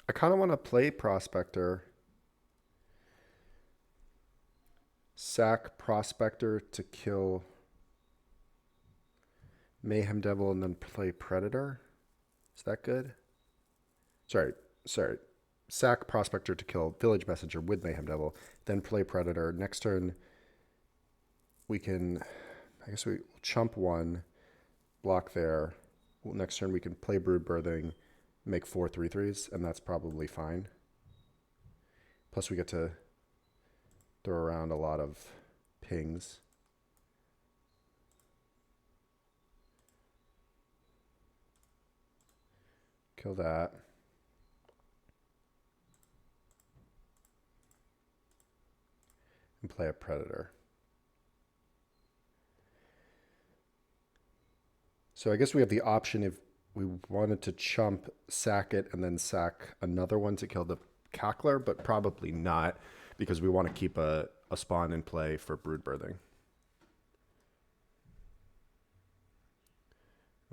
I kind of want to play Prospector, sack Prospector to kill Mayhem Devil, and then play Predator. Is that good? Sorry. Sack Prospector to kill Village Messenger with Mayhem Devil, then play Predator. Next turn, we can, I guess we chump one, block there. Next turn, we can play Brood Birthing, make 4 3/3s, and that's probably fine. Plus, we get to throw around a lot of pings. Kill that. And play a Predator. So I guess we have the option if we wanted to chump, sack it, and then sack another one to kill the Cackler, but probably not because we want to keep a spawn in play for Brood Birthing.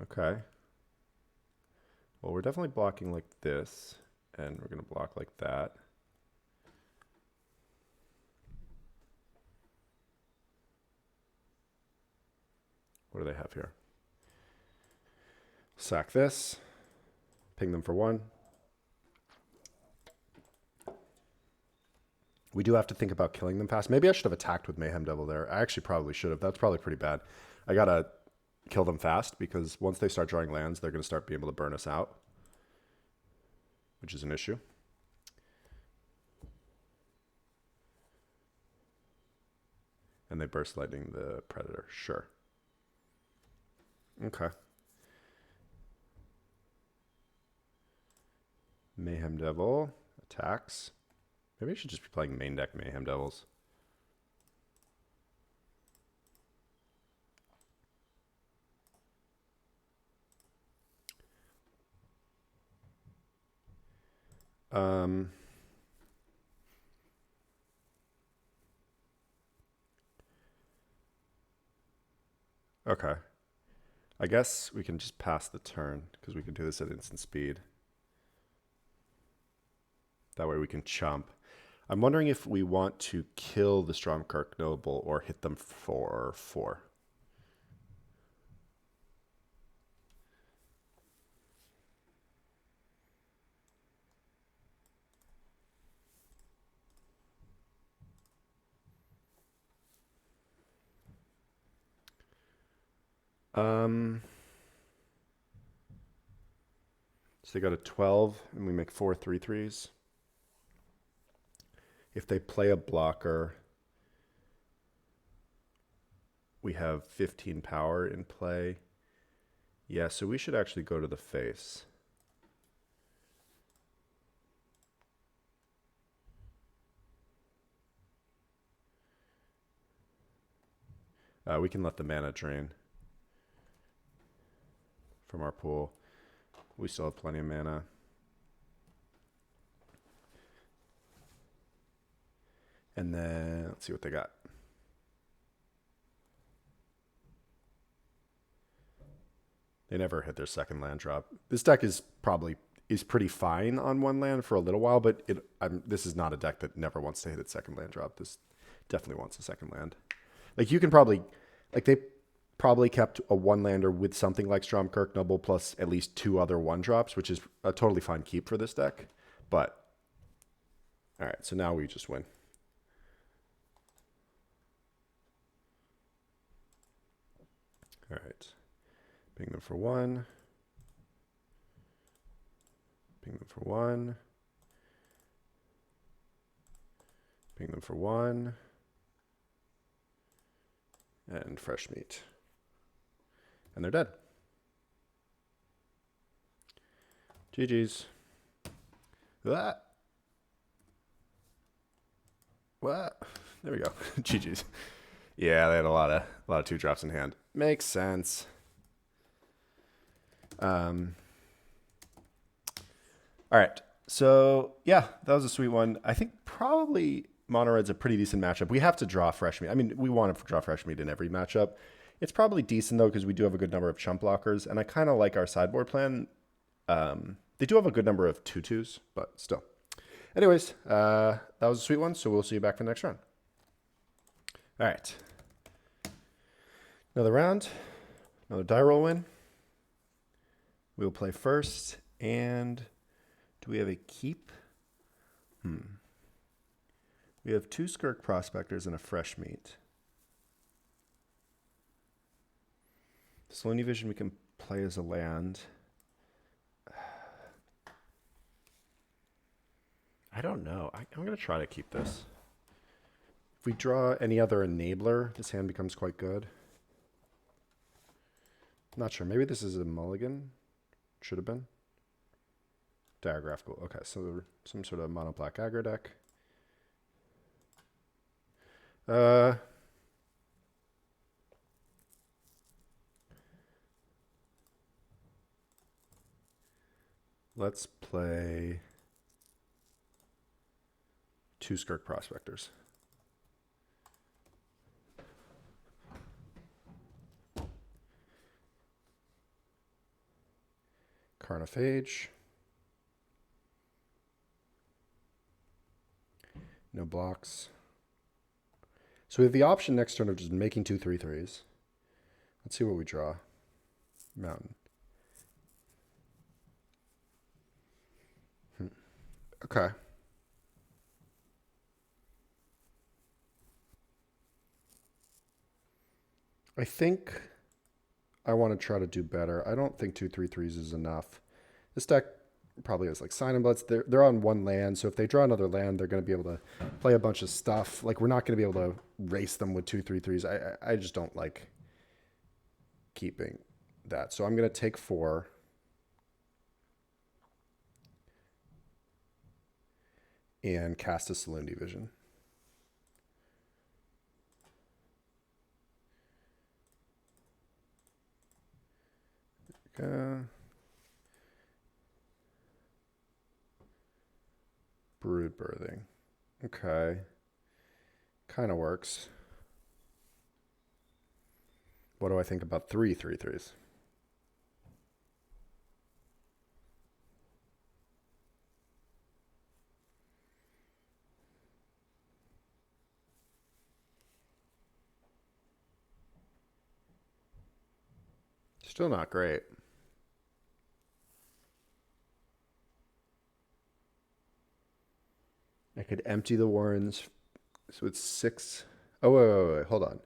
Okay. Well, we're definitely blocking like this, and we're going to block like that. What do they have here? Sack this, ping them for 1. We do have to think about killing them fast. Maybe I should have attacked with Mayhem Devil there. I actually probably should have. That's probably pretty bad. I got to kill them fast because once they start drawing lands, they're going to start being able to burn us out, which is an issue. And they burst lightning the Predator. Sure. Okay. Mayhem Devil attacks. Maybe I should just be playing main deck Mayhem Devils. Okay. I guess we can just pass the turn because we can do this at instant speed. That way we can chump. I'm wondering if we want to kill the Stromkirk Noble or hit them for 4. So they got a 12 and we make 4 3/3s. If they play a blocker, we have 15 power in play. Yeah, so we should actually go to the face. We can let the mana drain from our pool. We still have plenty of mana. And then let's see what they got. They never hit their second land drop. This deck is pretty fine on 1 land for a little while, but this is not a deck that never wants to hit its second land drop. This definitely wants a second land. Like you can probably, like they probably kept a 1-lander with something like Stromkirk Noble plus at least 2 other 1-drops, which is a totally fine keep for this deck. But all right, so now we just win. All right, ping them for 1. Ping them for 1. Ping them for 1. And fresh meat. And they're dead. GG's. What? There we go. GG's. Yeah, they had a lot of 2-drops in hand. Makes sense. All right. So yeah, that was a sweet one. I think probably Mono Red's a pretty decent matchup. We have to draw Fresh Meat. I mean, we want to draw Fresh Meat in every matchup. It's probably decent though because we do have a good number of chump blockers, and I kind of like our sideboard plan. They do have a good number of 2/2s, but still. Anyways, that was a sweet one. So we'll see you back for the next round. All right. Another round. Another die roll win. We'll play first. And do we have a keep? We have 2 Skirk Prospectors and a Fresh Meat. Saloni Vision we can play as a land. I don't know. I'm going to try to keep this. If we draw any other enabler, this hand becomes quite good. I'm not sure. Maybe this is a mulligan. Should have been. Diagraphical. Okay, so some sort of mono black aggro deck. Let's play 2 Skirk Prospectors. Carnophage. No blocks. So we have the option next turn of just making 2 3/3s. Let's see what we draw. Mountain. Okay. I think I want to try to do better. I don't think 2 3/3s is enough. This deck probably has like Sign and Bloods. They're on 1 land, so if they draw another land, they're going to be able to play a bunch of stuff. Like, we're not going to be able to race them with 2 3/3s. I just don't like keeping that. So I'm going to take 4. And cast a Saloon Division. Okay. Brood Birthing. Okay. Kind of works. What do I think about 3 3/3s? Still not great. I could empty the Warrens. So it's 6. Oh, wait. Hold on.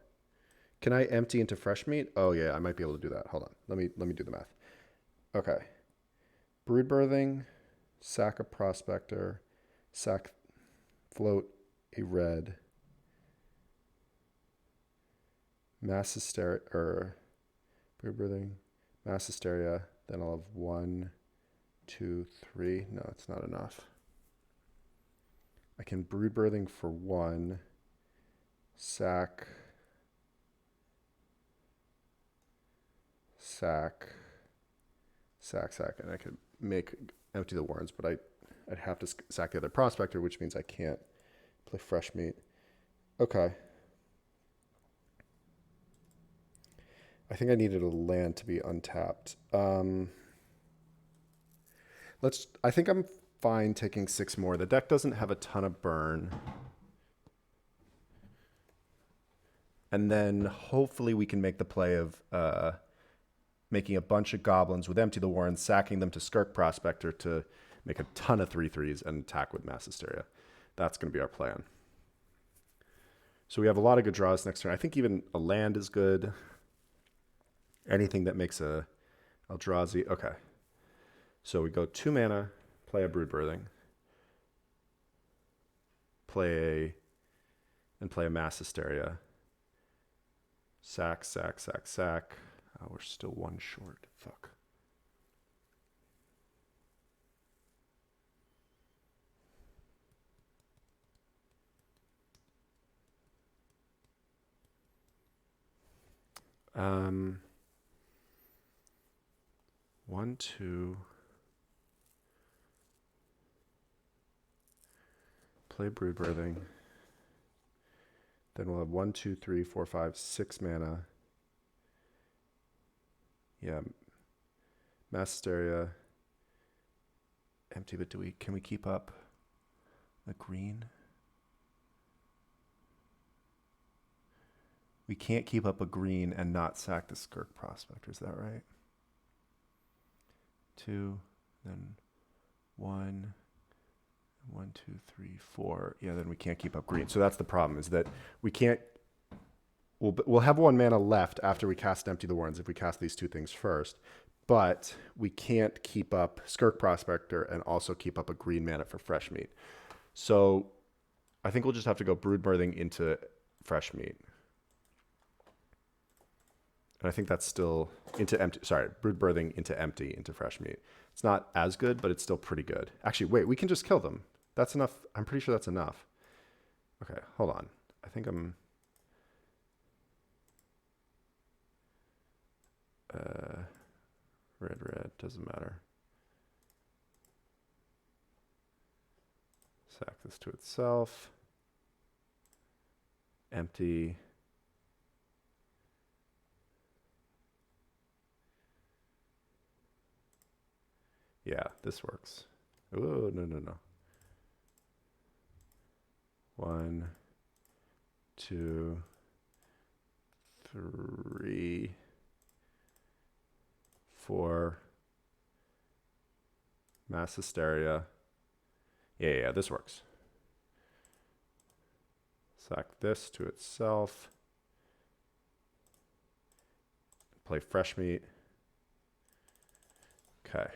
Can I empty into Fresh Meat? Oh, yeah, I might be able to do that. Hold on. Let me do the math. Okay. Brood Birthing, sack a Prospector, sack float a red, Mass Hysteria, or Brood Birthing, Mass Hysteria, then I'll have 1, 2, 3. No, it's not enough. I can Brood Birthing for 1, sack, and I could make empty the Warrens, but I'd have to sack the other Prospector, which means I can't play Fresh Meat. Okay. I think I needed a land to be untapped. I think I'm fine taking 6 more. The deck doesn't have a ton of burn. And then hopefully we can make the play of making a bunch of goblins with Empty the Warren, sacking them to Skirk Prospector to make a ton of 3/3s and attack with Mass Hysteria. That's going to be our plan. So we have a lot of good draws next turn. I think even a land is good. Anything that makes a Eldrazi. Okay. So we go 2 mana, play a Brood Birthing, play a Mass Hysteria. Sack. Oh, we're still 1 short. Fuck. 1, 2. Play Brood Birthing. Then we'll have 1, 2, 3, 4, 5, 6 mana. Yeah. Mass Hysteria. Empty, but can we keep up the green? We can't keep up a green and not sack the Skirk Prospector, is that right? 2, then 1, 1, 2, 3, 4. Yeah, then we can't keep up green. So that's the problem, is that we can't. We'll have 1 mana left after we cast Empty the Warrens if we cast these 2 things first, but we can't keep up Skirk Prospector and also keep up a green mana for Fresh Meat. So I think we'll just have to go Brood Birthing into Fresh Meat. And I think that's still into empty. Sorry, Brood Birthing into empty into Fresh Meat. It's not as good, but it's still pretty good. Actually, wait, we can just kill them. That's enough. I'm pretty sure that's enough. Okay, hold on. I think I'm. Red, doesn't matter. Sack this to itself. Empty. Yeah, this works. Oh, no. 1, 2, 3, 4. Mass Hysteria. Yeah, this works. Sack this to itself. Play Fresh Meat. Okay.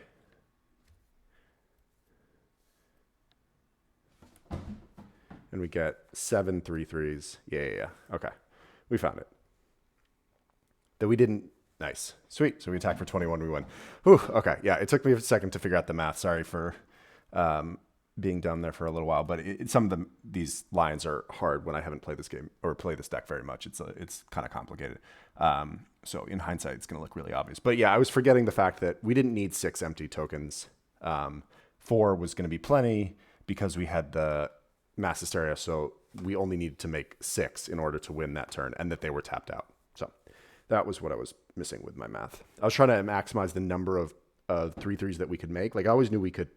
And we get 7 3/3s. Yeah. Okay. We found it. That we didn't. Nice. Sweet. So we attack for 21. We win. Whew. Okay. Yeah. It took me a second to figure out the math. Sorry for being dumb there for a little while. But some of these lines are hard when I haven't played this game or played this deck very much. It's kind of complicated. So in hindsight, it's going to look really obvious. But yeah, I was forgetting the fact that we didn't need 6 empty tokens. 4 was going to be plenty because we had the Mass Hysteria, so we only needed to make 6 in order to win that turn, and that they were tapped out. So that was what I was missing with my math. I was trying to maximize the number of 3/3s that we could make. Like, I always knew we could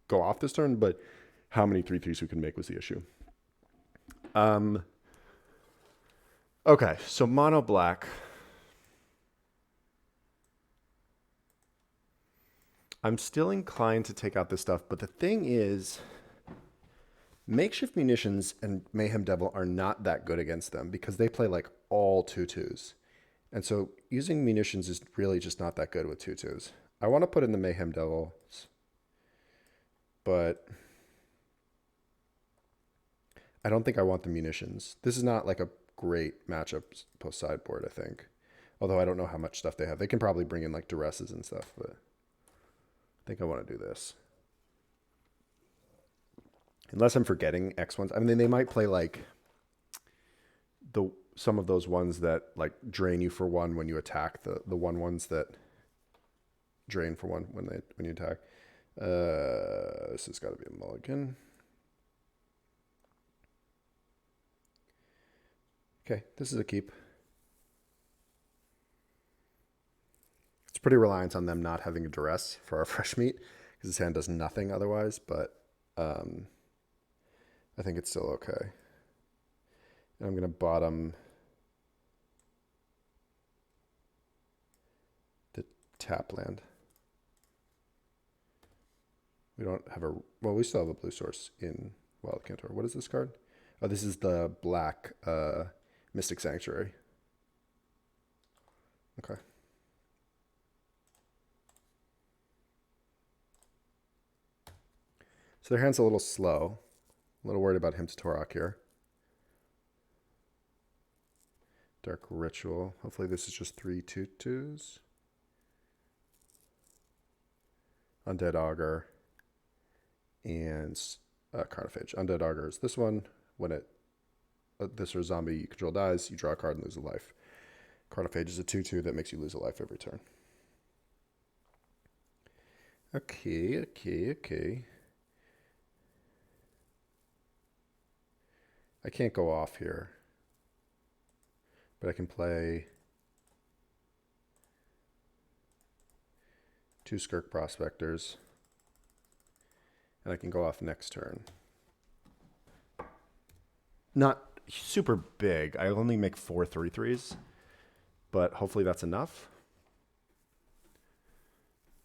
go off this turn, but how many 3/3s we could make was the issue. Okay, so mono black. I'm still inclined to take out this stuff, but the thing is, Makeshift Munitions and Mayhem Devil are not that good against them because they play like all 2/2s. And so using Munitions is really just not that good with 2/2s. I want to put in the Mayhem Devils, but I don't think I want the Munitions. This is not like a great matchup post sideboard, I think. Although I don't know how much stuff they have. They can probably bring in like Duresses and stuff, but I think I want to do this. Unless I'm forgetting X ones. I mean, they might play like some of those ones that like drain you for 1 when you attack. The 1/1s that drain for 1 when you attack. This has got to be a mulligan. Okay, this is a keep. It's pretty reliant on them not having a duress for our Fresh Meat because his hand does nothing otherwise, but I think it's still okay. And I'm going to bottom the tap land. We don't have well, we still have a blue source in Wild Cantor. What is this card? Oh, this is the black Mystic Sanctuary. Okay. So their hand's a little slow. A little worried about him to Torok here. Dark Ritual. Hopefully this is just 3 2/2s. Undead Augur. And Carnophage. Undead Augur is this one. When this or zombie you control dies, you draw a card and lose a life. Carnophage is a 2/2 that makes you lose a life every turn. Okay. I can't go off here, but I can play 2 Skirk Prospectors, and I can go off next turn. Not super big. I only make 4 3/3s, but hopefully that's enough.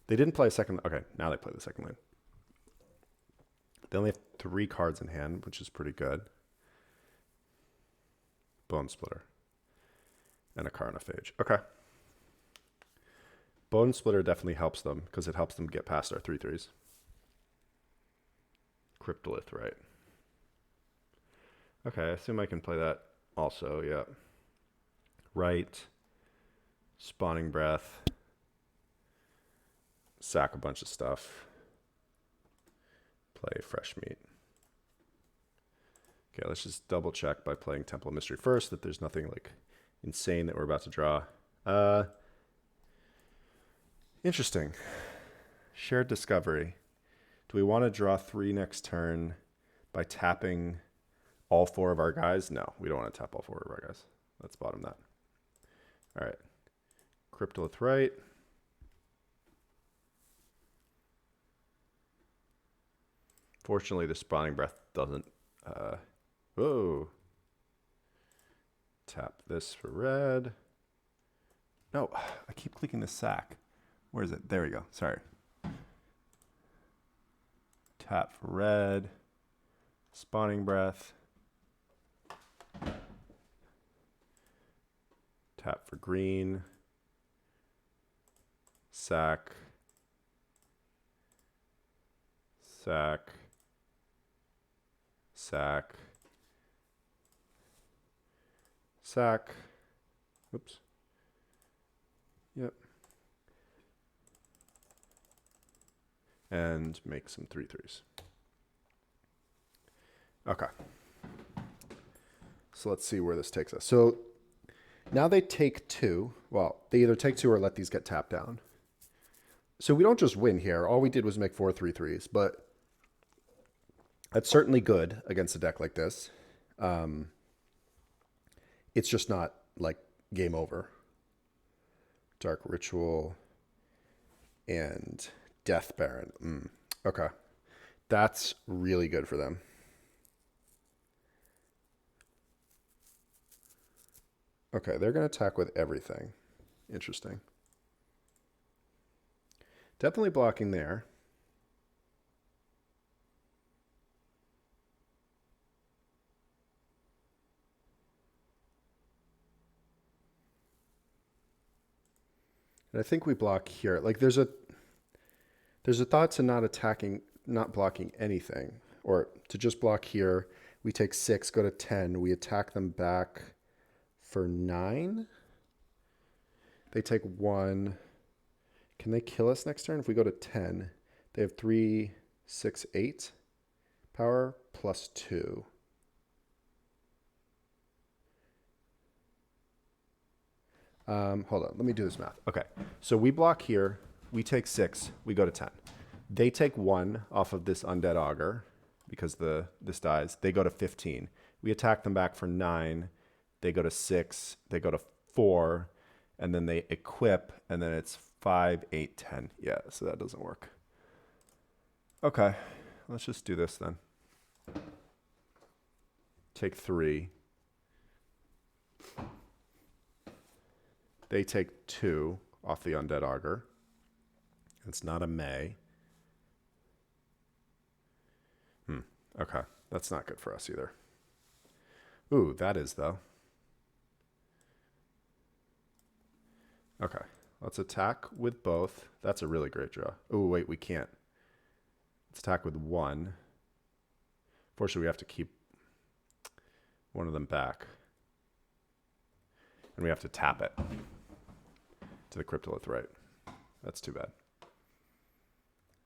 They didn't play a second. Okay, now they play the second lane. They only have 3 cards in hand, which is pretty good. Bone Splitter and a Carnophage. Okay. Bone Splitter definitely helps them because it helps them get past our 3/3s. Cryptolith, right? Okay, I assume I can play that also, yeah. Right. Spawning Breath. Sack a bunch of stuff. Play Fresh Meat. Okay, let's just double check by playing Temple of Mystery first that there's nothing like insane that we're about to draw. Interesting. Shared Discovery. Do we want to draw 3 next turn by tapping all 4 of our guys? No, we don't want to tap all 4 of our guys. Let's bottom that. All right. Cryptolith right. Fortunately, the Spawning Breath doesn't... whoa. Tap this for red. No, I keep clicking the sack. Where is it? There we go. Sorry. Tap for red. Spawning Breath. Tap for green. Sack. Sack. Sack. Sack. Oops. Yep. And make some 3/3s. Okay. So let's see where this takes us. So now they take 2. Well, they either take 2 or let these get tapped down. So we don't just win here. All we did was make 4 3/3s, but that's certainly good against a deck like this. It's just not like game over. Dark Ritual and Death Baron. Okay. That's really good for them. Okay, they're going to attack with everything. Interesting. Definitely blocking there. And I think we block here. Like there's a thought to not blocking anything, or to just block here. We take 6, go to 10. We attack them back for 9. They take 1. Can they kill us next turn? If we go to 10, they have 3, 6, 8 power plus 2. Hold on, let me do this math. Okay, so we block here, we take 6, we go to 10. They take 1 off of this Undead Augur because this dies. They go to 15. We attack them back for 9. They go to 6. They go to 4, and then they equip, and then it's 5, 8, 10. Yeah, so that doesn't work. Okay, let's just do this then. Take 3. They take 2 off the Undead Augur. It's not a May. Okay, that's not good for us either. Ooh, that is though. Okay, let's attack with both. That's a really great draw. Oh, wait, we can't. Let's attack with 1. Fortunately, we have to keep one of them back. And we have to tap it to the Cryptolith right. That's too bad.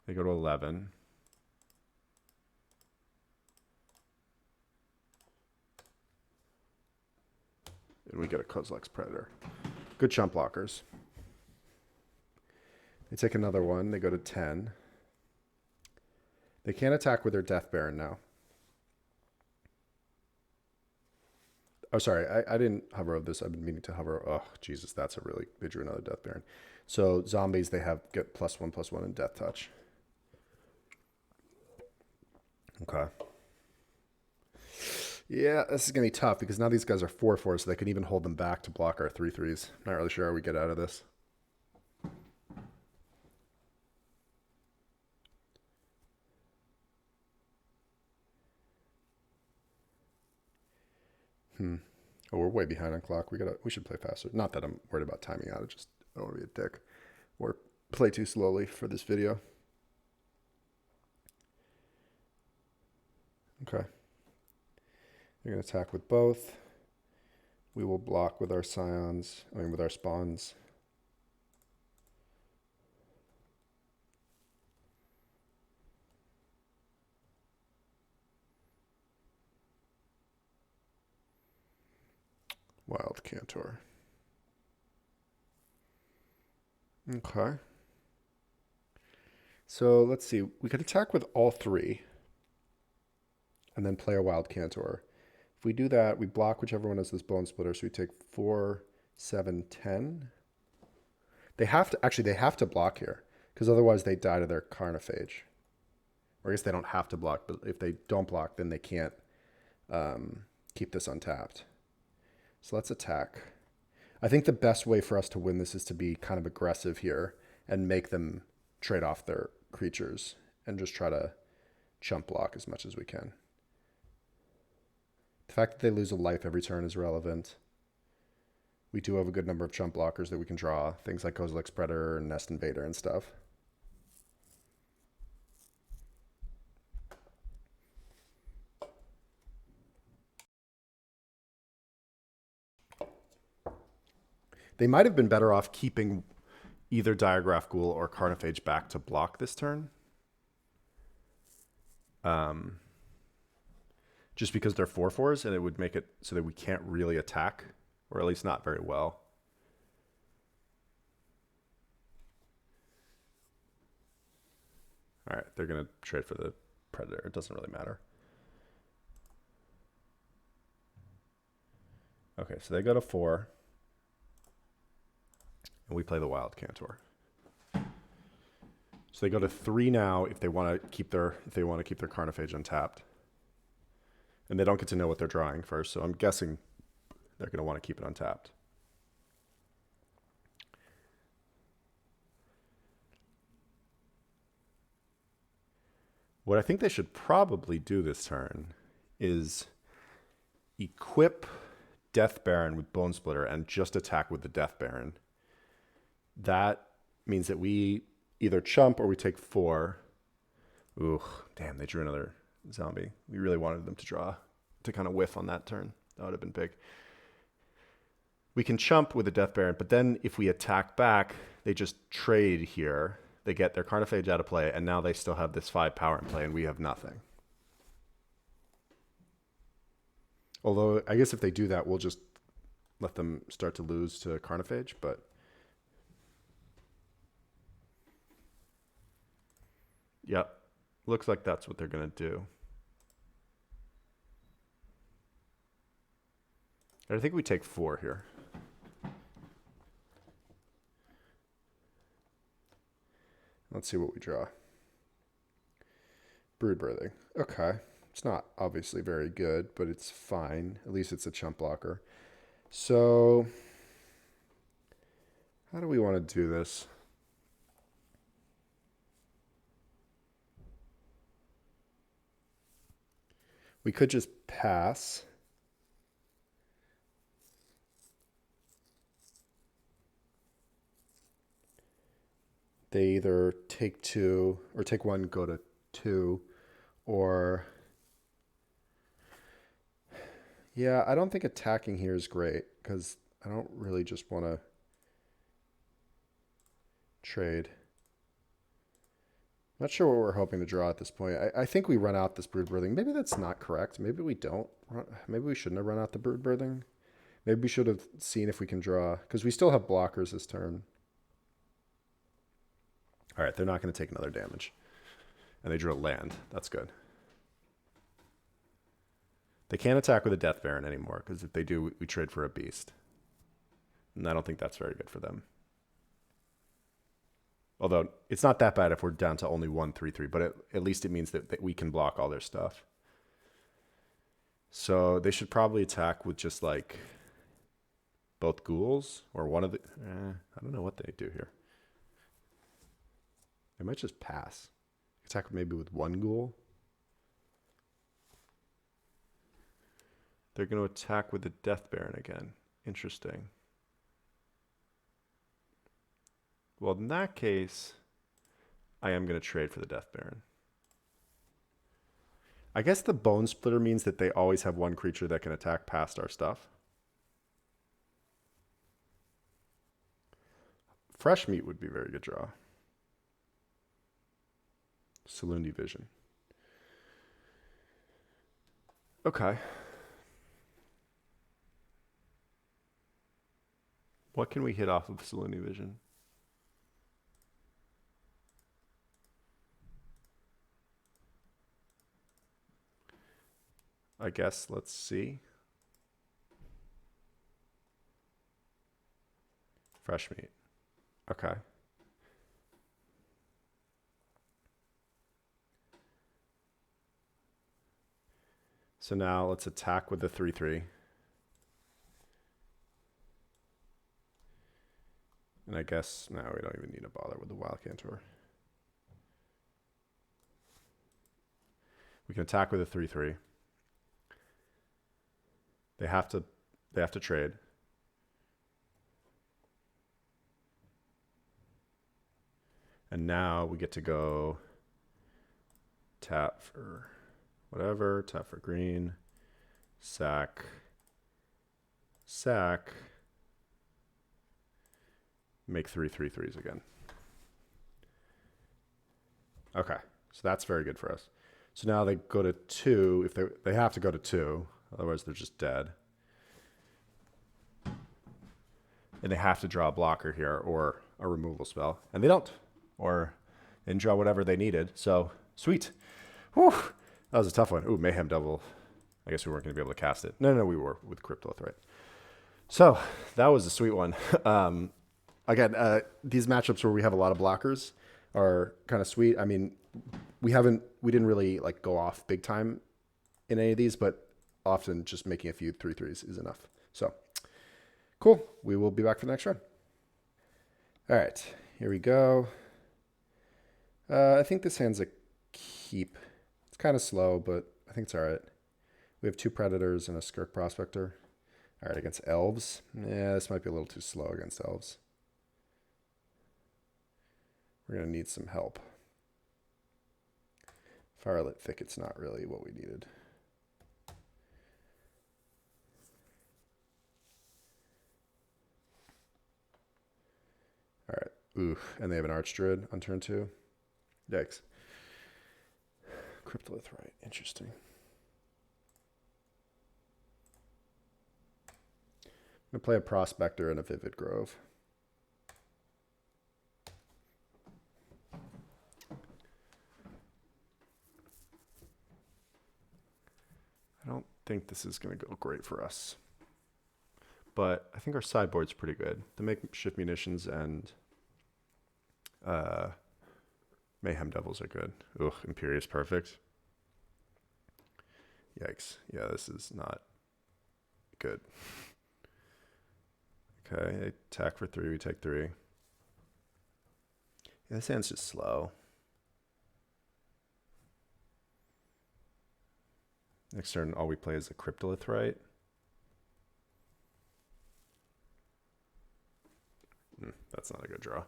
They go to 11. And we get a Kozilek's Predator. Good chump blockers. They take another one. They go to 10. They can't attack with their Death Baron now. Oh, sorry. I didn't hover over this. I've been meaning to hover. Oh, Jesus. That's a really... They drew another Death Baron. So zombies, they get +1/+1 in Death Touch. Okay. Yeah, this is going to be tough because now these guys are 4/4, so they can even hold them back to block our 3/3s. Not really sure how we get out of this. Oh, we're way behind on clock. We should play faster. Not that I'm worried about timing out. I don't want to be a dick or play too slowly for this video. Okay. They're going to attack with both. We will block with our scions. With our spawns. Wild Cantor. Okay. So let's see. We could attack with all three and then play a Wild Cantor. If we do that, we block whichever one has this Bone Splitter. So we take 4, 7, 10. They have to block here because otherwise they die to their Carnophage. Or I guess they don't have to block, but if they don't block, then they can't keep this untapped. So let's attack. I think the best way for us to win this is to be kind of aggressive here and make them trade off their creatures and just try to chump block as much as we can. The fact that they lose a life every turn is relevant. We do have a good number of chump blockers that we can draw. Things like Kozilek's Predator and Nest Invader and stuff. They might have been better off keeping either Diagraph Ghoul or Carnophage back to block this turn. Just because they're 4/4s and it would make it so that we can't really attack, or at least not very well. All right, they're going to trade for the Predator. It doesn't really matter. Okay, so they go to 4. And we play the Wild Cantor. So they go to 3 now if they want to keep their Carnophage untapped. And they don't get to know what they're drawing first, so I'm guessing they're going to want to keep it untapped. What I think they should probably do this turn is equip Death Baron with Bone Splitter and just attack with the Death Baron. That means that we either chump or we take 4. Ooh, damn, they drew another zombie. We really wanted them to kind of whiff on that turn. That would have been big. We can chump with the Death Baron, but then if we attack back, they just trade here. They get their Carnophage out of play, and now they still have this 5 power in play, and we have nothing. Although, I guess if they do that, we'll just let them start to lose to Carnophage, but... Yep. Looks like that's what they're going to do. And I think we take 4 here. Let's see what we draw. Brood Birthing. Okay. It's not obviously very good, but it's fine. At least it's a chump blocker. So, how do we want to do this? We could just pass. They either take 2 or take 1, go to 2, or yeah, I don't think attacking here is great because I don't really just want to trade. Not sure what we're hoping to draw at this point. I think we run out this Brood Birthing. Maybe that's not correct. Maybe we don't. Maybe we shouldn't have run out the Brood Birthing. Maybe we should have seen if we can draw, because we still have blockers this turn. All right, they're not going to take another damage. And they drew a land. That's good. They can't attack with a Death Baron anymore, because if they do, we trade for a beast. And I don't think that's very good for them. Although, it's not that bad if we're down to only 1/3/3, but at least it means that we can block all their stuff. So they should probably attack with just like both ghouls or one of the... I don't know what they do here. They might just pass. Attack maybe with one ghoul. They're going to attack with the Death Baron again. Interesting. Well, in that case, I am going to trade for the Death Baron. I guess the Bone Splitter means that they always have one creature that can attack past our stuff. Fresh Meat would be a very good draw. Saloon Division. Okay. What can we hit off of Saloon Division? I guess, let's see. Fresh Meat. Okay. So now let's attack with the 3/3. And I guess now we don't even need to bother with the Wild Cantor. We can attack with a 3/3. They have to trade. And now we get to go tap for whatever, tap for green, sack, make 3/3/3s again. Okay, so that's very good for us. So now they go to 2. If they have to go to 2, otherwise they're just dead. And they have to draw a blocker here or a removal spell, and they don't. Or they didn't draw whatever they needed. So sweet. Whew. That was a tough one. Ooh, Mayhem Devil. I guess we weren't going to be able to cast it. No, we were with Cryptolith, right? So that was a sweet one. Again, these matchups where we have a lot of blockers are kind of sweet. I mean, we didn't really like go off big time in any of these, but often just making a few 3/3s is enough. So cool. We will be back for the next run. All right, here we go. I think this hand's a keep. It's kind of slow, but I think it's all right. We have 2 Predators and a Skirk Prospector. All right, against Elves. Yeah, this might be a little too slow against Elves. We're going to need some help. Firelit Thicket's not really what we needed. All right. Ooh, and they have an Archdruid on turn 2. Yikes. Cryptolith, right. Interesting. I'm going to play a Prospector and a Vivid Grove. I don't think this is going to go great for us. But I think our sideboard's pretty good. The Makeshift Munitions and Mayhem Devils are good. Ugh, Imperious Perfect. Yikes. Yeah, this is not good. Okay, they attack for 3, we take 3. Yeah, this hand's just slow. Next turn, all we play is a Cryptolith, right? That's not a good draw.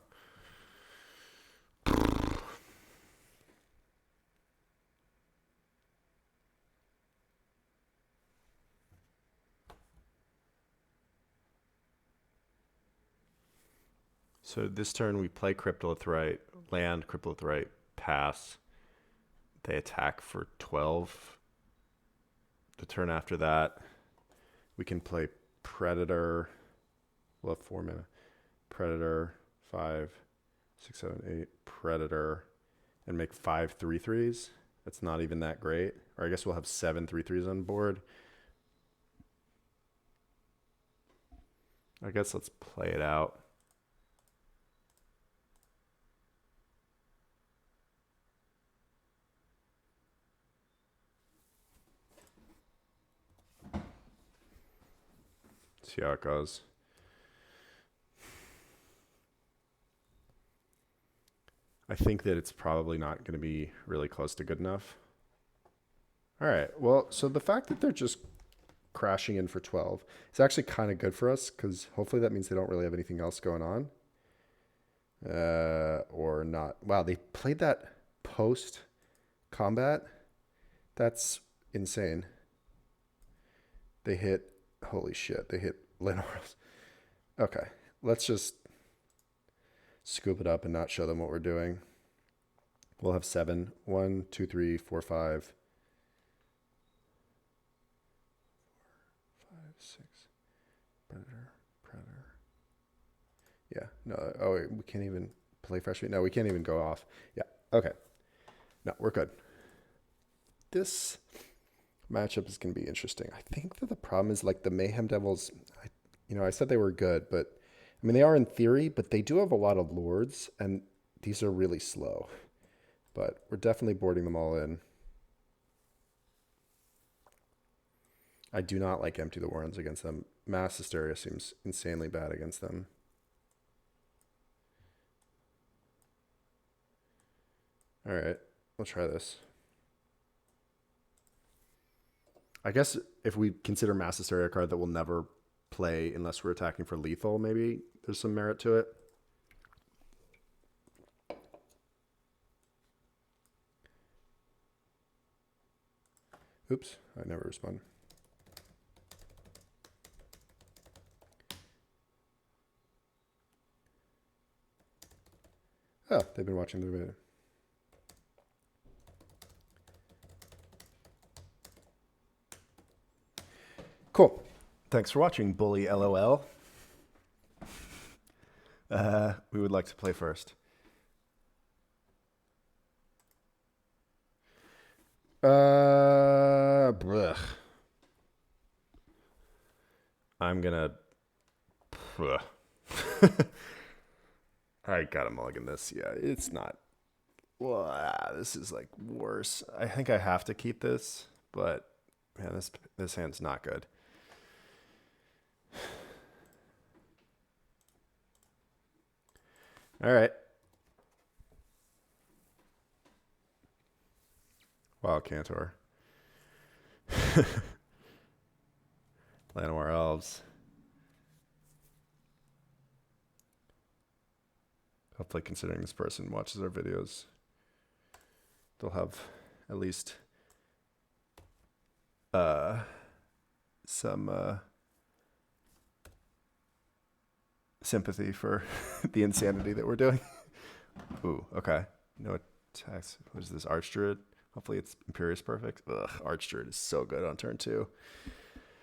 So this turn we play Cryptolith, right? Land, Cryptolith, right? Pass. They attack for 12. The turn after that, we can play Predator. We'll have 4 mana. Predator, 5, 6, 7, 8. Predator, and make 5 3/3s. That's not even that great. Or I guess we'll have 7 3/3s on board. I guess let's play it out. See how it goes. I think that it's probably not going to be really close to good enough. All right. Well, so the fact that they're just crashing in for 12 is actually kind of good for us, because hopefully that means they don't really have anything else going on. Or not. Wow, they played that post combat. That's insane. They hit, holy shit, they hit Lenore's. Okay, let's just scoop it up and not show them what we're doing. We'll have 7. 1, 2, 3, 4, 5. 4, 5, 6. Predator. Yeah, no, oh, wait, we can't even play Fresh Meat. No, we can't even go off. Yeah, okay. No, we're good. This matchup is going to be interesting. I think that the problem is, like, the Mayhem Devils, I said they were good, but I mean, they are in theory, but they do have a lot of lords, and these are really slow. But we're definitely boarding them all in. I do not like Empty the Warrens against them. Mass Hysteria seems insanely bad against them. All right, we'll try this. I guess if we consider Mass Hysteria a card that we'll never play unless we're attacking for lethal, maybe there's some merit to it. Oops, I never respond. Oh, they've been watching the video. Cool. Thanks for watching, Bully LOL. We would like to play first. Blech. I'm gonna. I gotta mulligan this. Yeah, it's not. Wow, this is like worse. I think I have to keep this, but man, this hand's not good. All right. Wow, Cantor. Llanowar Elves. Hopefully, considering this person watches our videos, they'll have at least some sympathy for the insanity that we're doing. Ooh, okay. No attacks. What is this? Archdruid? Hopefully it's Imperious Perfect. Ugh, Archdruid is so good on turn 2.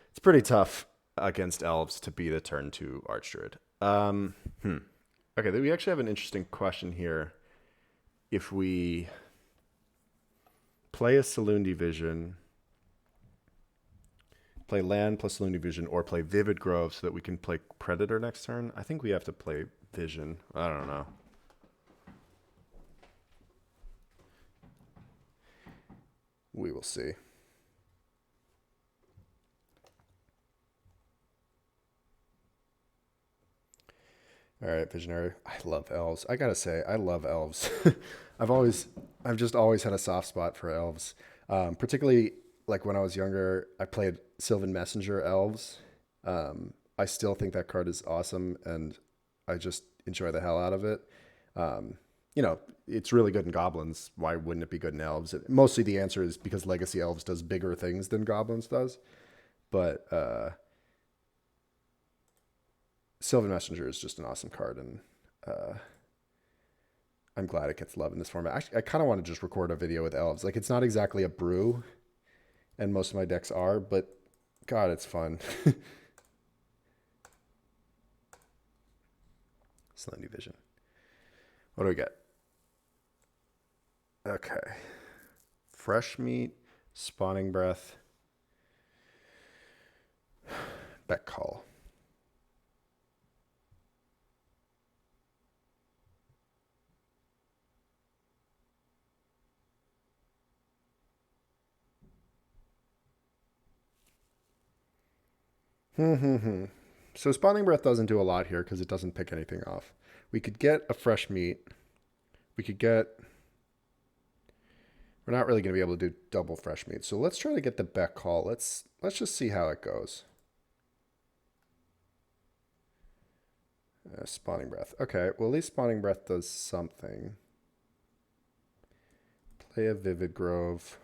It's pretty tough against Elves to beat a turn 2 Archdruid. Okay, we actually have an interesting question here. If we play a Saloon Division, play land plus Saloon Division, or play Vivid Grove so that we can play Predator next turn, I think we have to play Vision. I don't know. We will see. All right, Visionary. I love Elves. I gotta say, I love Elves. I've just always had a soft spot for Elves. Particularly like when I was younger, I played Sylvan Messenger Elves. I still think that card is awesome, and I just enjoy the hell out of it. It's really good in Goblins. Why wouldn't it be good in Elves? Mostly the answer is because Legacy Elves does bigger things than Goblins does. But Sylvan Messenger is just an awesome card, and I'm glad it gets love in this format. Actually, I kind of want to just record a video with Elves. Like, it's not exactly a brew, and most of my decks are, but God, it's fun. Salinity Vision. What do we get? Okay. Fresh Meat, Spawning Breath, Beck Call. So Spawning Breath doesn't do a lot here because it doesn't pick anything off. We could get a Fresh Meat. We could get... We're not really going to be able to do double Fresh Meat. So let's try to get the Beck Call. Let's just see how it goes. Spawning Breath. Okay, well at least Spawning Breath does something. Play a Vivid Grove.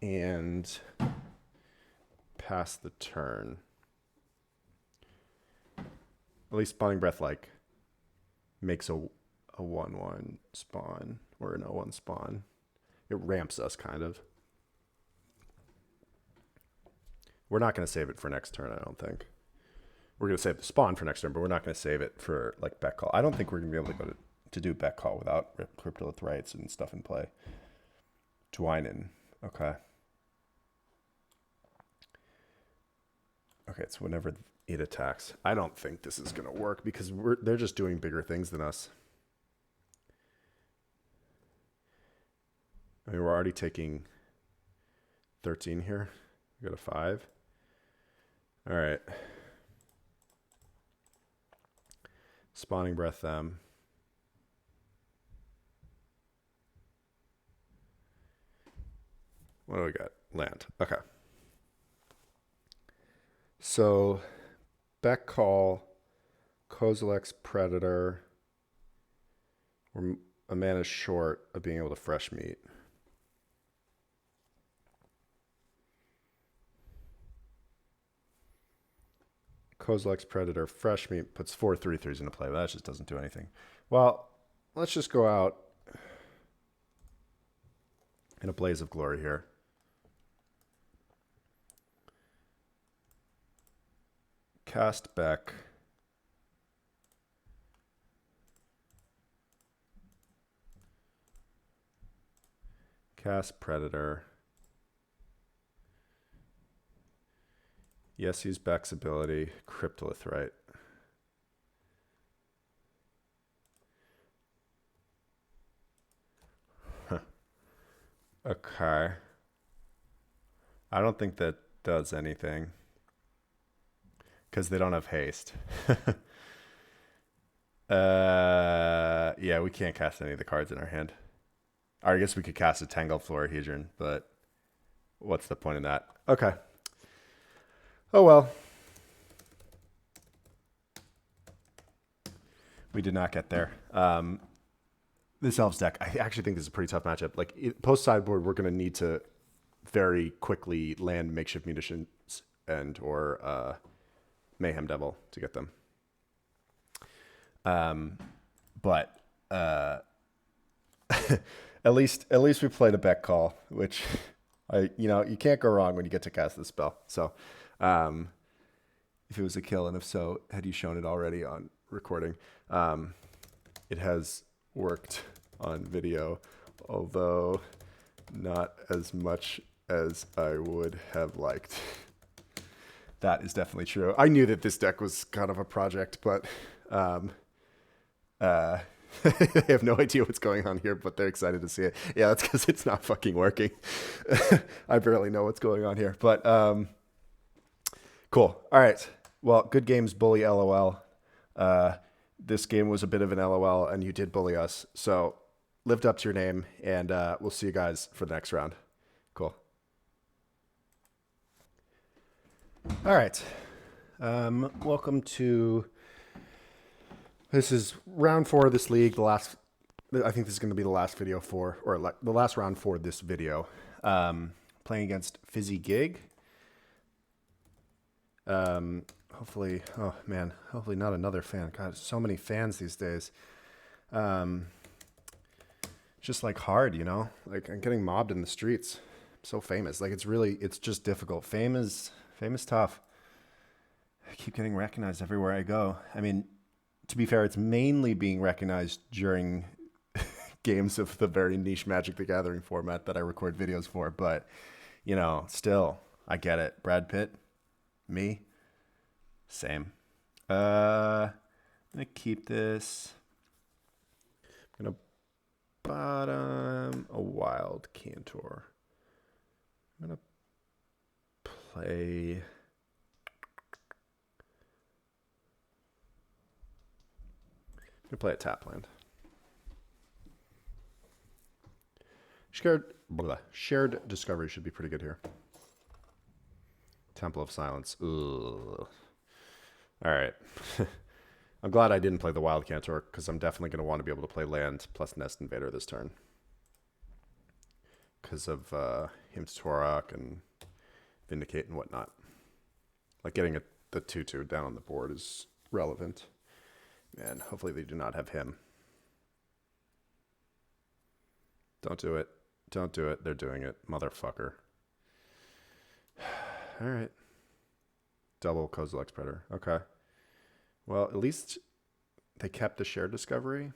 And pass the turn. At least Spawning Breath like makes a 1/1 spawn or an 0/1 spawn. It ramps us kind of. We're not going to save it for next turn, I don't think. We're going to save the spawn for next turn, but we're not going to save it for like Beck Call. I don't think we're going to be able to go to do Beck Call without Cryptolith Rites and stuff in play. Dwynen. Okay. Okay, it's whenever it attacks. I don't think this is going to work because they're just doing bigger things than us. I mean, we're already taking 13 here. We got a 5. All right. Spawning Breath them. What do we got? Land. Okay. So, Beck Call, Kozilek's Predator. We're a mana short of being able to Fresh Meat. Kozilek's Predator, Fresh Meat puts 4 3/3s into play, but that just doesn't do anything. Well, let's just go out in a blaze of glory here. Cast Beck. Cast Predator. Yes, use Beck's ability. Cryptolith, right? Okay. I don't think that does anything. Because they don't have haste. Yeah, we can't cast any of the cards in our hand. Or I guess we could cast a Tangled Florahedron, but what's the point in that? Okay. Oh well. We did not get there. This Elves deck, I actually think this is a pretty tough matchup. Like, post-sideboard, we're going to need to very quickly land Makeshift Munitions and or Mayhem Devil to get them. But at least we played a Beck Call, which you can't go wrong when you get to cast this spell. So if it was a kill, and if so, had you shown it already on recording? It has worked on video, although not as much as I would have liked. That is definitely true. I knew that this deck was kind of a project, but I have no idea what's going on here, but they're excited to see it. Yeah, that's because it's not fucking working. I barely know what's going on here, but cool. All right. Well, good games, bully LOL. This game was a bit of an LOL, and you did bully us. So lived up to your name, and we'll see you guys for the next round. Cool. All right. Welcome to... This is round 4 of this league. I think this is going to be the last video the last round for this video. Playing against Fizzy Gig. Hopefully not another fan. God, so many fans these days. Just like hard, like I'm getting mobbed in the streets. so famous. Like it's just difficult. Fame is tough. I keep getting recognized everywhere I go. I mean, to be fair, it's mainly being recognized during games of the very niche Magic the Gathering format that I record videos for. But, you know, still, I get it. Brad Pitt, me, same. I'm going to keep this. I'm going to bottom a wild Cantor. I'm going to play... I'm going to play a tap land. Shared Discovery should be pretty good here. Temple of Silence. Ugh. All right. I'm glad I didn't play the Wild Cantor because I'm definitely going to want to be able to play land plus Nest Invader this turn. Because of Hymn to Torok and Vindicate and whatnot. Like getting the 2/2 down on the board is relevant. And hopefully they do not have him. Don't do it. Don't do it. They're doing it. Motherfucker. All right. Double Kozilek's Predator. Okay. Well, at least they kept the Shared Discovery.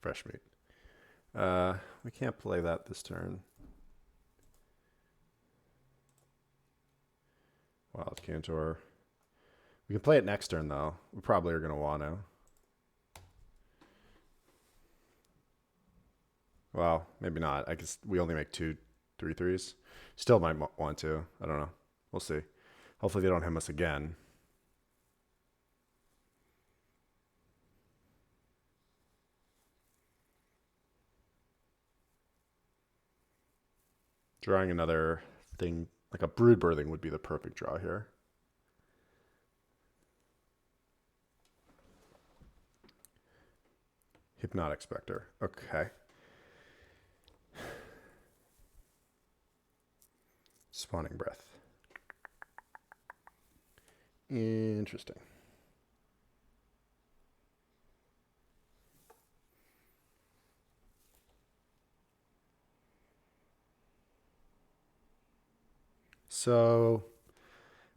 Fresh Meat. We can't play that this turn. Wild Cantor. We can play it next turn, though. We probably are going to want to. Well, maybe not. I guess we only make 2 3/3s. Still might want to. I don't know. We'll see. Hopefully they don't hit us again. Drawing another thing, like a Brood Birthing would be the perfect draw here. Hypnotic Spectre. Okay. Spawning Breath. Interesting. So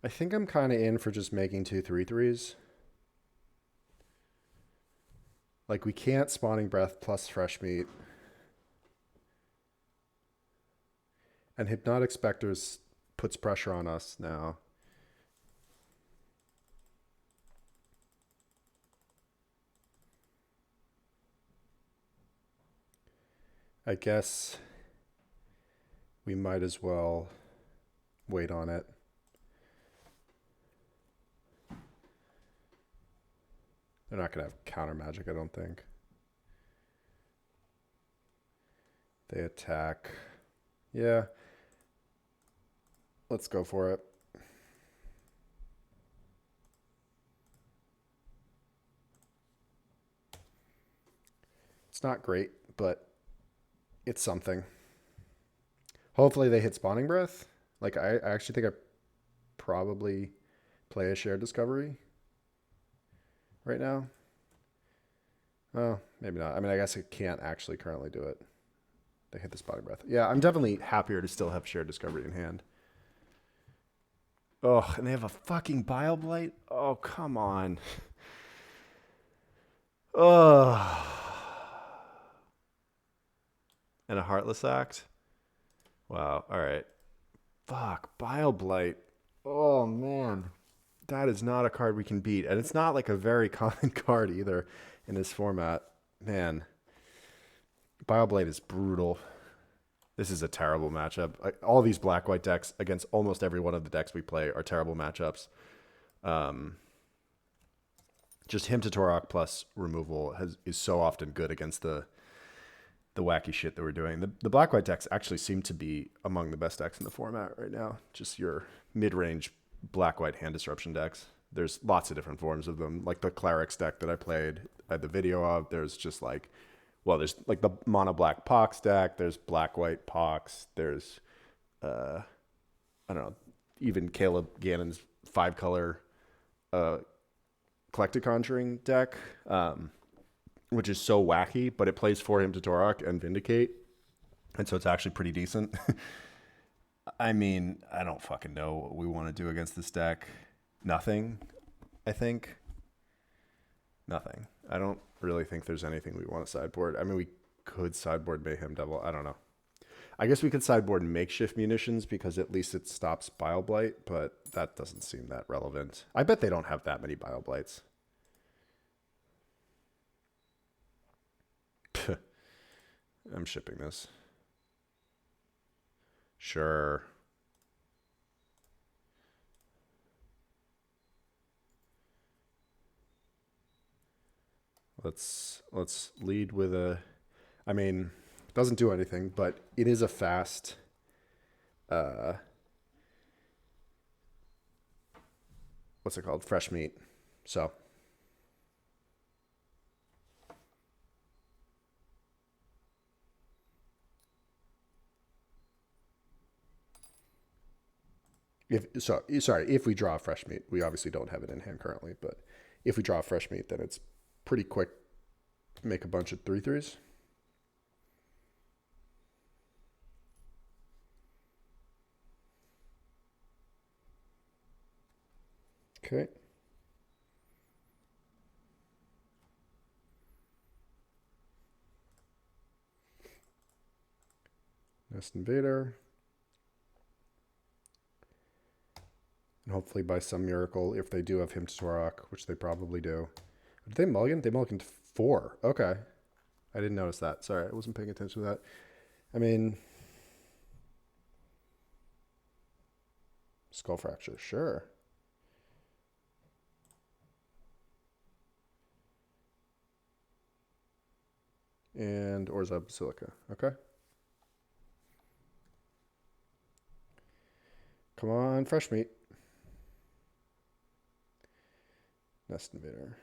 I think I'm kind of in for just making 2 3/3s. Like, we can't Spawning Breath plus Fresh Meat. And Hypnotic Spectres puts pressure on us now. I guess we might as well wait on it. They're not going to have counter magic, I don't think. They attack. Yeah. Let's go for it. It's not great, but it's something. Hopefully they hit Spawning Breath. Like, I actually think I probably play a Shared Discovery right now. Oh, maybe not. I mean, I guess I can't actually currently do it. They hit the Spawning Breath. Yeah, I'm definitely happier to still have Shared Discovery in hand. Oh, and they have a fucking Bile Blight? Oh, come on. Oh. And a Heartless Act? Wow, all right. Fuck, Bile Blight. Oh, man. That is not a card we can beat. And it's not like a very common card either in this format. Man. Bile Blight is brutal. This is a terrible matchup. All these black-white decks against almost every one of the decks we play are terrible matchups. Just Hymn to Torok plus removal is so often good against the wacky shit that we're doing. The black-white decks actually seem to be among the best decks in the format right now. Just your mid-range black-white hand disruption decks. There's lots of different forms of them. Like the Clerics deck that I played, I had the video of. There's just like, well, there's like the mono black Pox deck. There's black-white Pox. There's, I don't know, even Caleb Gannon's 5-color Collected Conjuring deck, which is so wacky, but it plays for Hymn to Torok and Vindicate. And so it's actually pretty decent. I mean, I don't fucking know what we want to do against this deck. Nothing, I think. Nothing. I don't really think there's anything we want to sideboard. I mean, we could sideboard Mayhem Devil. I don't know. I guess we could sideboard Makeshift Munitions because at least it stops Bile Blight, but that doesn't seem that relevant. I bet they don't have that many Bile Blights. I'm shipping this. Sure. Let's lead with a, I mean, it doesn't do anything, but it is a fast what's it called? Fresh meat. So if we draw fresh meat, we obviously don't have it in hand currently, but if we draw fresh meat, then it's pretty quick. Make a bunch of 3/3s. Okay. Nest Invader. And hopefully by some miracle, if they do have Hymn to Torok, which they probably do. Did they mulligan? They mulliganed 4. Okay. I didn't notice that. Sorry, I wasn't paying attention to that. I mean, Skull Fracture, sure. And Orzhov Basilica. Okay. Come on, fresh meat. Nest Invader.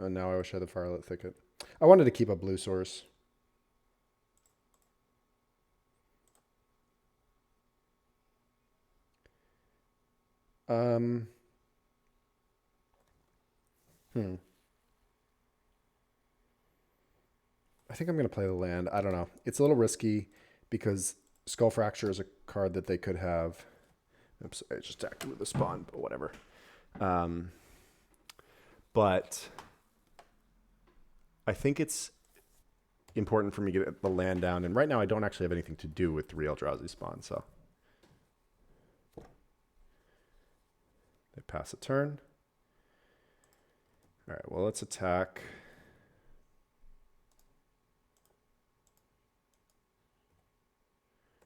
Oh, now I wish I had the Firelit Thicket. I wanted to keep a blue source. I think I'm going to play the land. I don't know. It's a little risky because Skull Fracture is a card that they could have. Oops, I just acted with the spawn, but whatever. But I think it's important for me to get the land down. And right now I don't actually have anything to do with 3 Eldrazi Spawn, so. They pass a turn. All right, well, let's attack.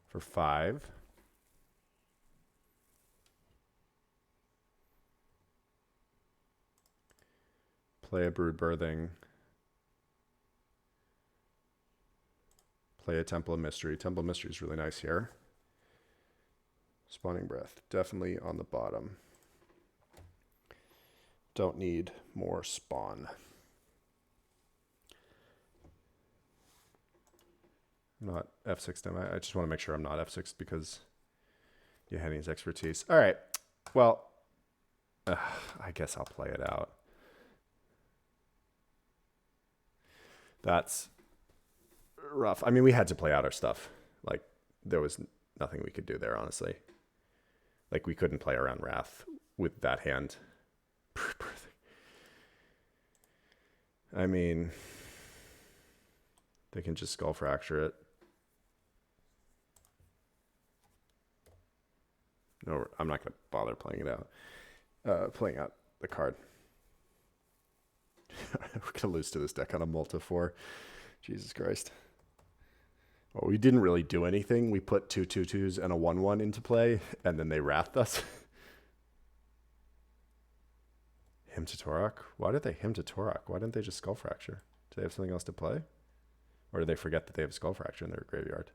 For 5. Play a Brood Birthing. Play a Temple of Mystery. Temple of Mystery is really nice here. Spawning Breath, definitely on the bottom. Don't need more spawn. Not F6 them. I just want to make sure I'm not F6 because Yahenni's expertise. All right. Well, I guess I'll play it out. That's rough. I mean, we had to play out our stuff. Like, there was nothing we could do there, honestly. Like, we couldn't play around Wrath with that hand. I mean, they can just Skull Fracture it. No, I'm not going to bother playing it out. Playing out the card. We're going to lose to this deck on a Multi 4. Jesus Christ. Well, we didn't really do anything. We put 2 2/2s and a 1/1 into play, and then they wrathed us. Hymn to Torok? Why did they Hymn to Torok? Why didn't they just Skull Fracture? Do they have something else to play? Or do they forget that they have Skull Fracture in their graveyard?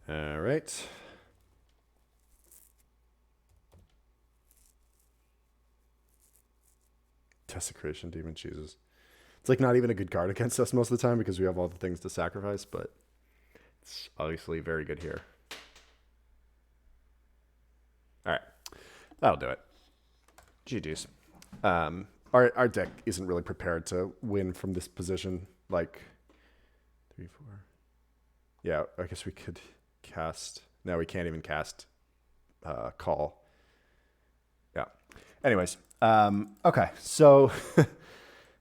All right. Desecration Demon chooses. It's like not even a good card against us most of the time because we have all the things to sacrifice, but it's obviously very good here. All right. That'll do it. GG's. our deck isn't really prepared to win from this position. Like 3, 4. Yeah, I guess we could cast. No, we can't even cast call. Yeah. Anyways, okay. So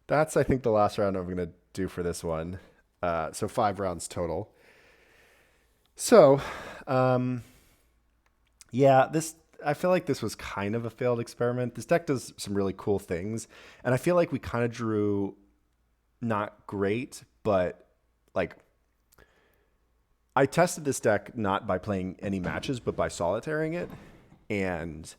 that's, I think, the last round I'm going to do for this one. So 5 rounds total. So, yeah, I feel like this was kind of a failed experiment. This deck does some really cool things, and I feel like we kind of drew not great, but like I tested this deck not by playing any matches, but by solitaring it, and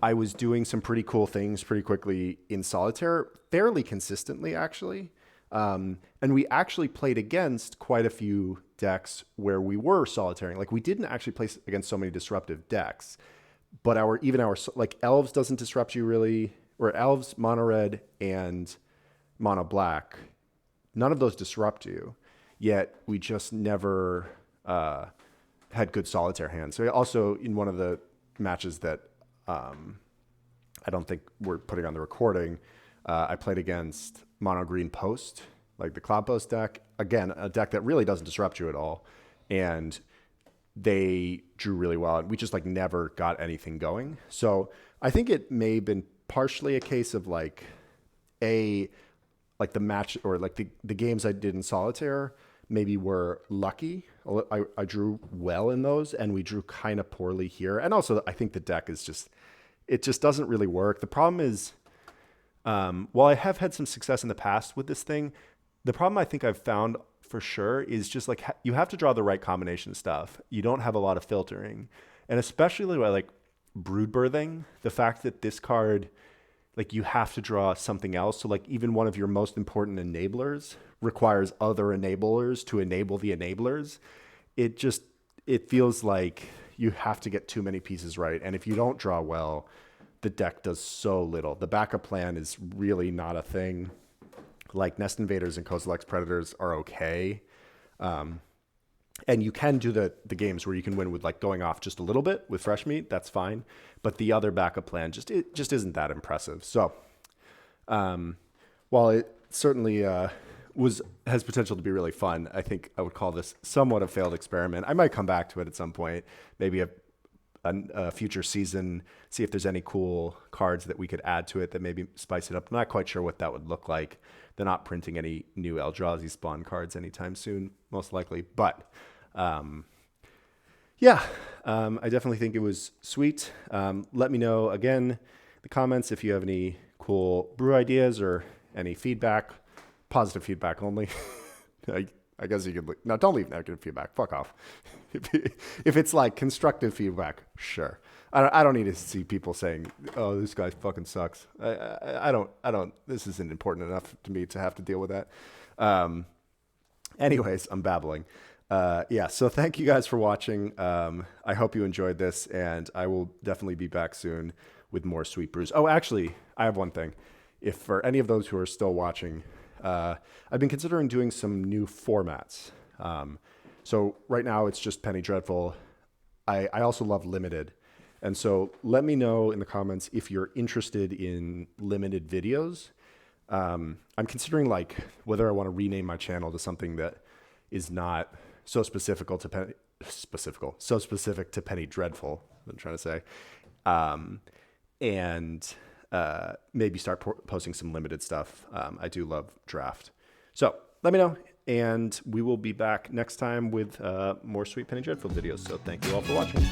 I was doing some pretty cool things pretty quickly in solitaire, fairly consistently, actually. And we actually played against quite a few decks where we were solitaring. Like, we didn't actually play against so many disruptive decks, but our like Elves doesn't disrupt you really, or Elves, mono red, and mono black. None of those disrupt you, yet we just never had good solitaire hands. So also in one of the matches that I don't think we're putting on the recording, I played against mono green post, like the cloud post deck. Again, a deck that really doesn't disrupt you at all. And they drew really well. And we just like never got anything going. So I think it may have been partially a case of like the match, or like the games I did in solitaire maybe were lucky. I drew well in those, and we drew kind of poorly here. And also I think the deck is it just doesn't really work. The problem is, while I have had some success in the past with this thing, the problem I think I've found for sure is just like you have to draw the right combination of stuff. You don't have a lot of filtering. And especially by like brood birthing, the fact that this card, like, you have to draw something else. So like even one of your most important enablers requires other enablers to enable the enablers. It feels like you have to get too many pieces right. And if you don't draw well, the deck does so little. The backup plan is really not a thing. Like Nest Invaders and Coastal X Predators are okay. And you can do the games where you can win with like going off just a little bit with Fresh Meat. That's fine. But the other backup plan just isn't that impressive. So while it certainly has potential to be really fun, I think I would call this somewhat a failed experiment. I might come back to it at some point, maybe a future season, see if there's any cool cards that we could add to it that maybe spice it up. I'm not quite sure what that would look like. They're not printing any new Eldrazi Spawn cards anytime soon, most likely. But yeah, I definitely think it was sweet. Let me know, again, in the comments if you have any cool brew ideas or any feedback. Positive feedback only. I guess you could. No, don't leave negative feedback. Fuck off. If it's like constructive feedback, sure. I don't need to see people saying, "Oh, this guy fucking sucks." I don't. This isn't important enough to me to have to deal with that. Anyways, I'm babbling. Yeah. So thank you guys for watching. I hope you enjoyed this, and I will definitely be back soon with more sweet brews. Oh, actually, I have one thing. If for any of those who are still watching, I've been considering doing some new formats. So right now it's just Penny Dreadful. I also love limited. And so let me know in the comments if you're interested in limited videos. I'm considering like whether I want to rename my channel to something that is not so specific to Penny Dreadful, I'm trying to say. And maybe start posting some limited stuff. I do love draft. So let me know, and we will be back next time with more Sweet Penny Dreadful videos. So thank you all for watching.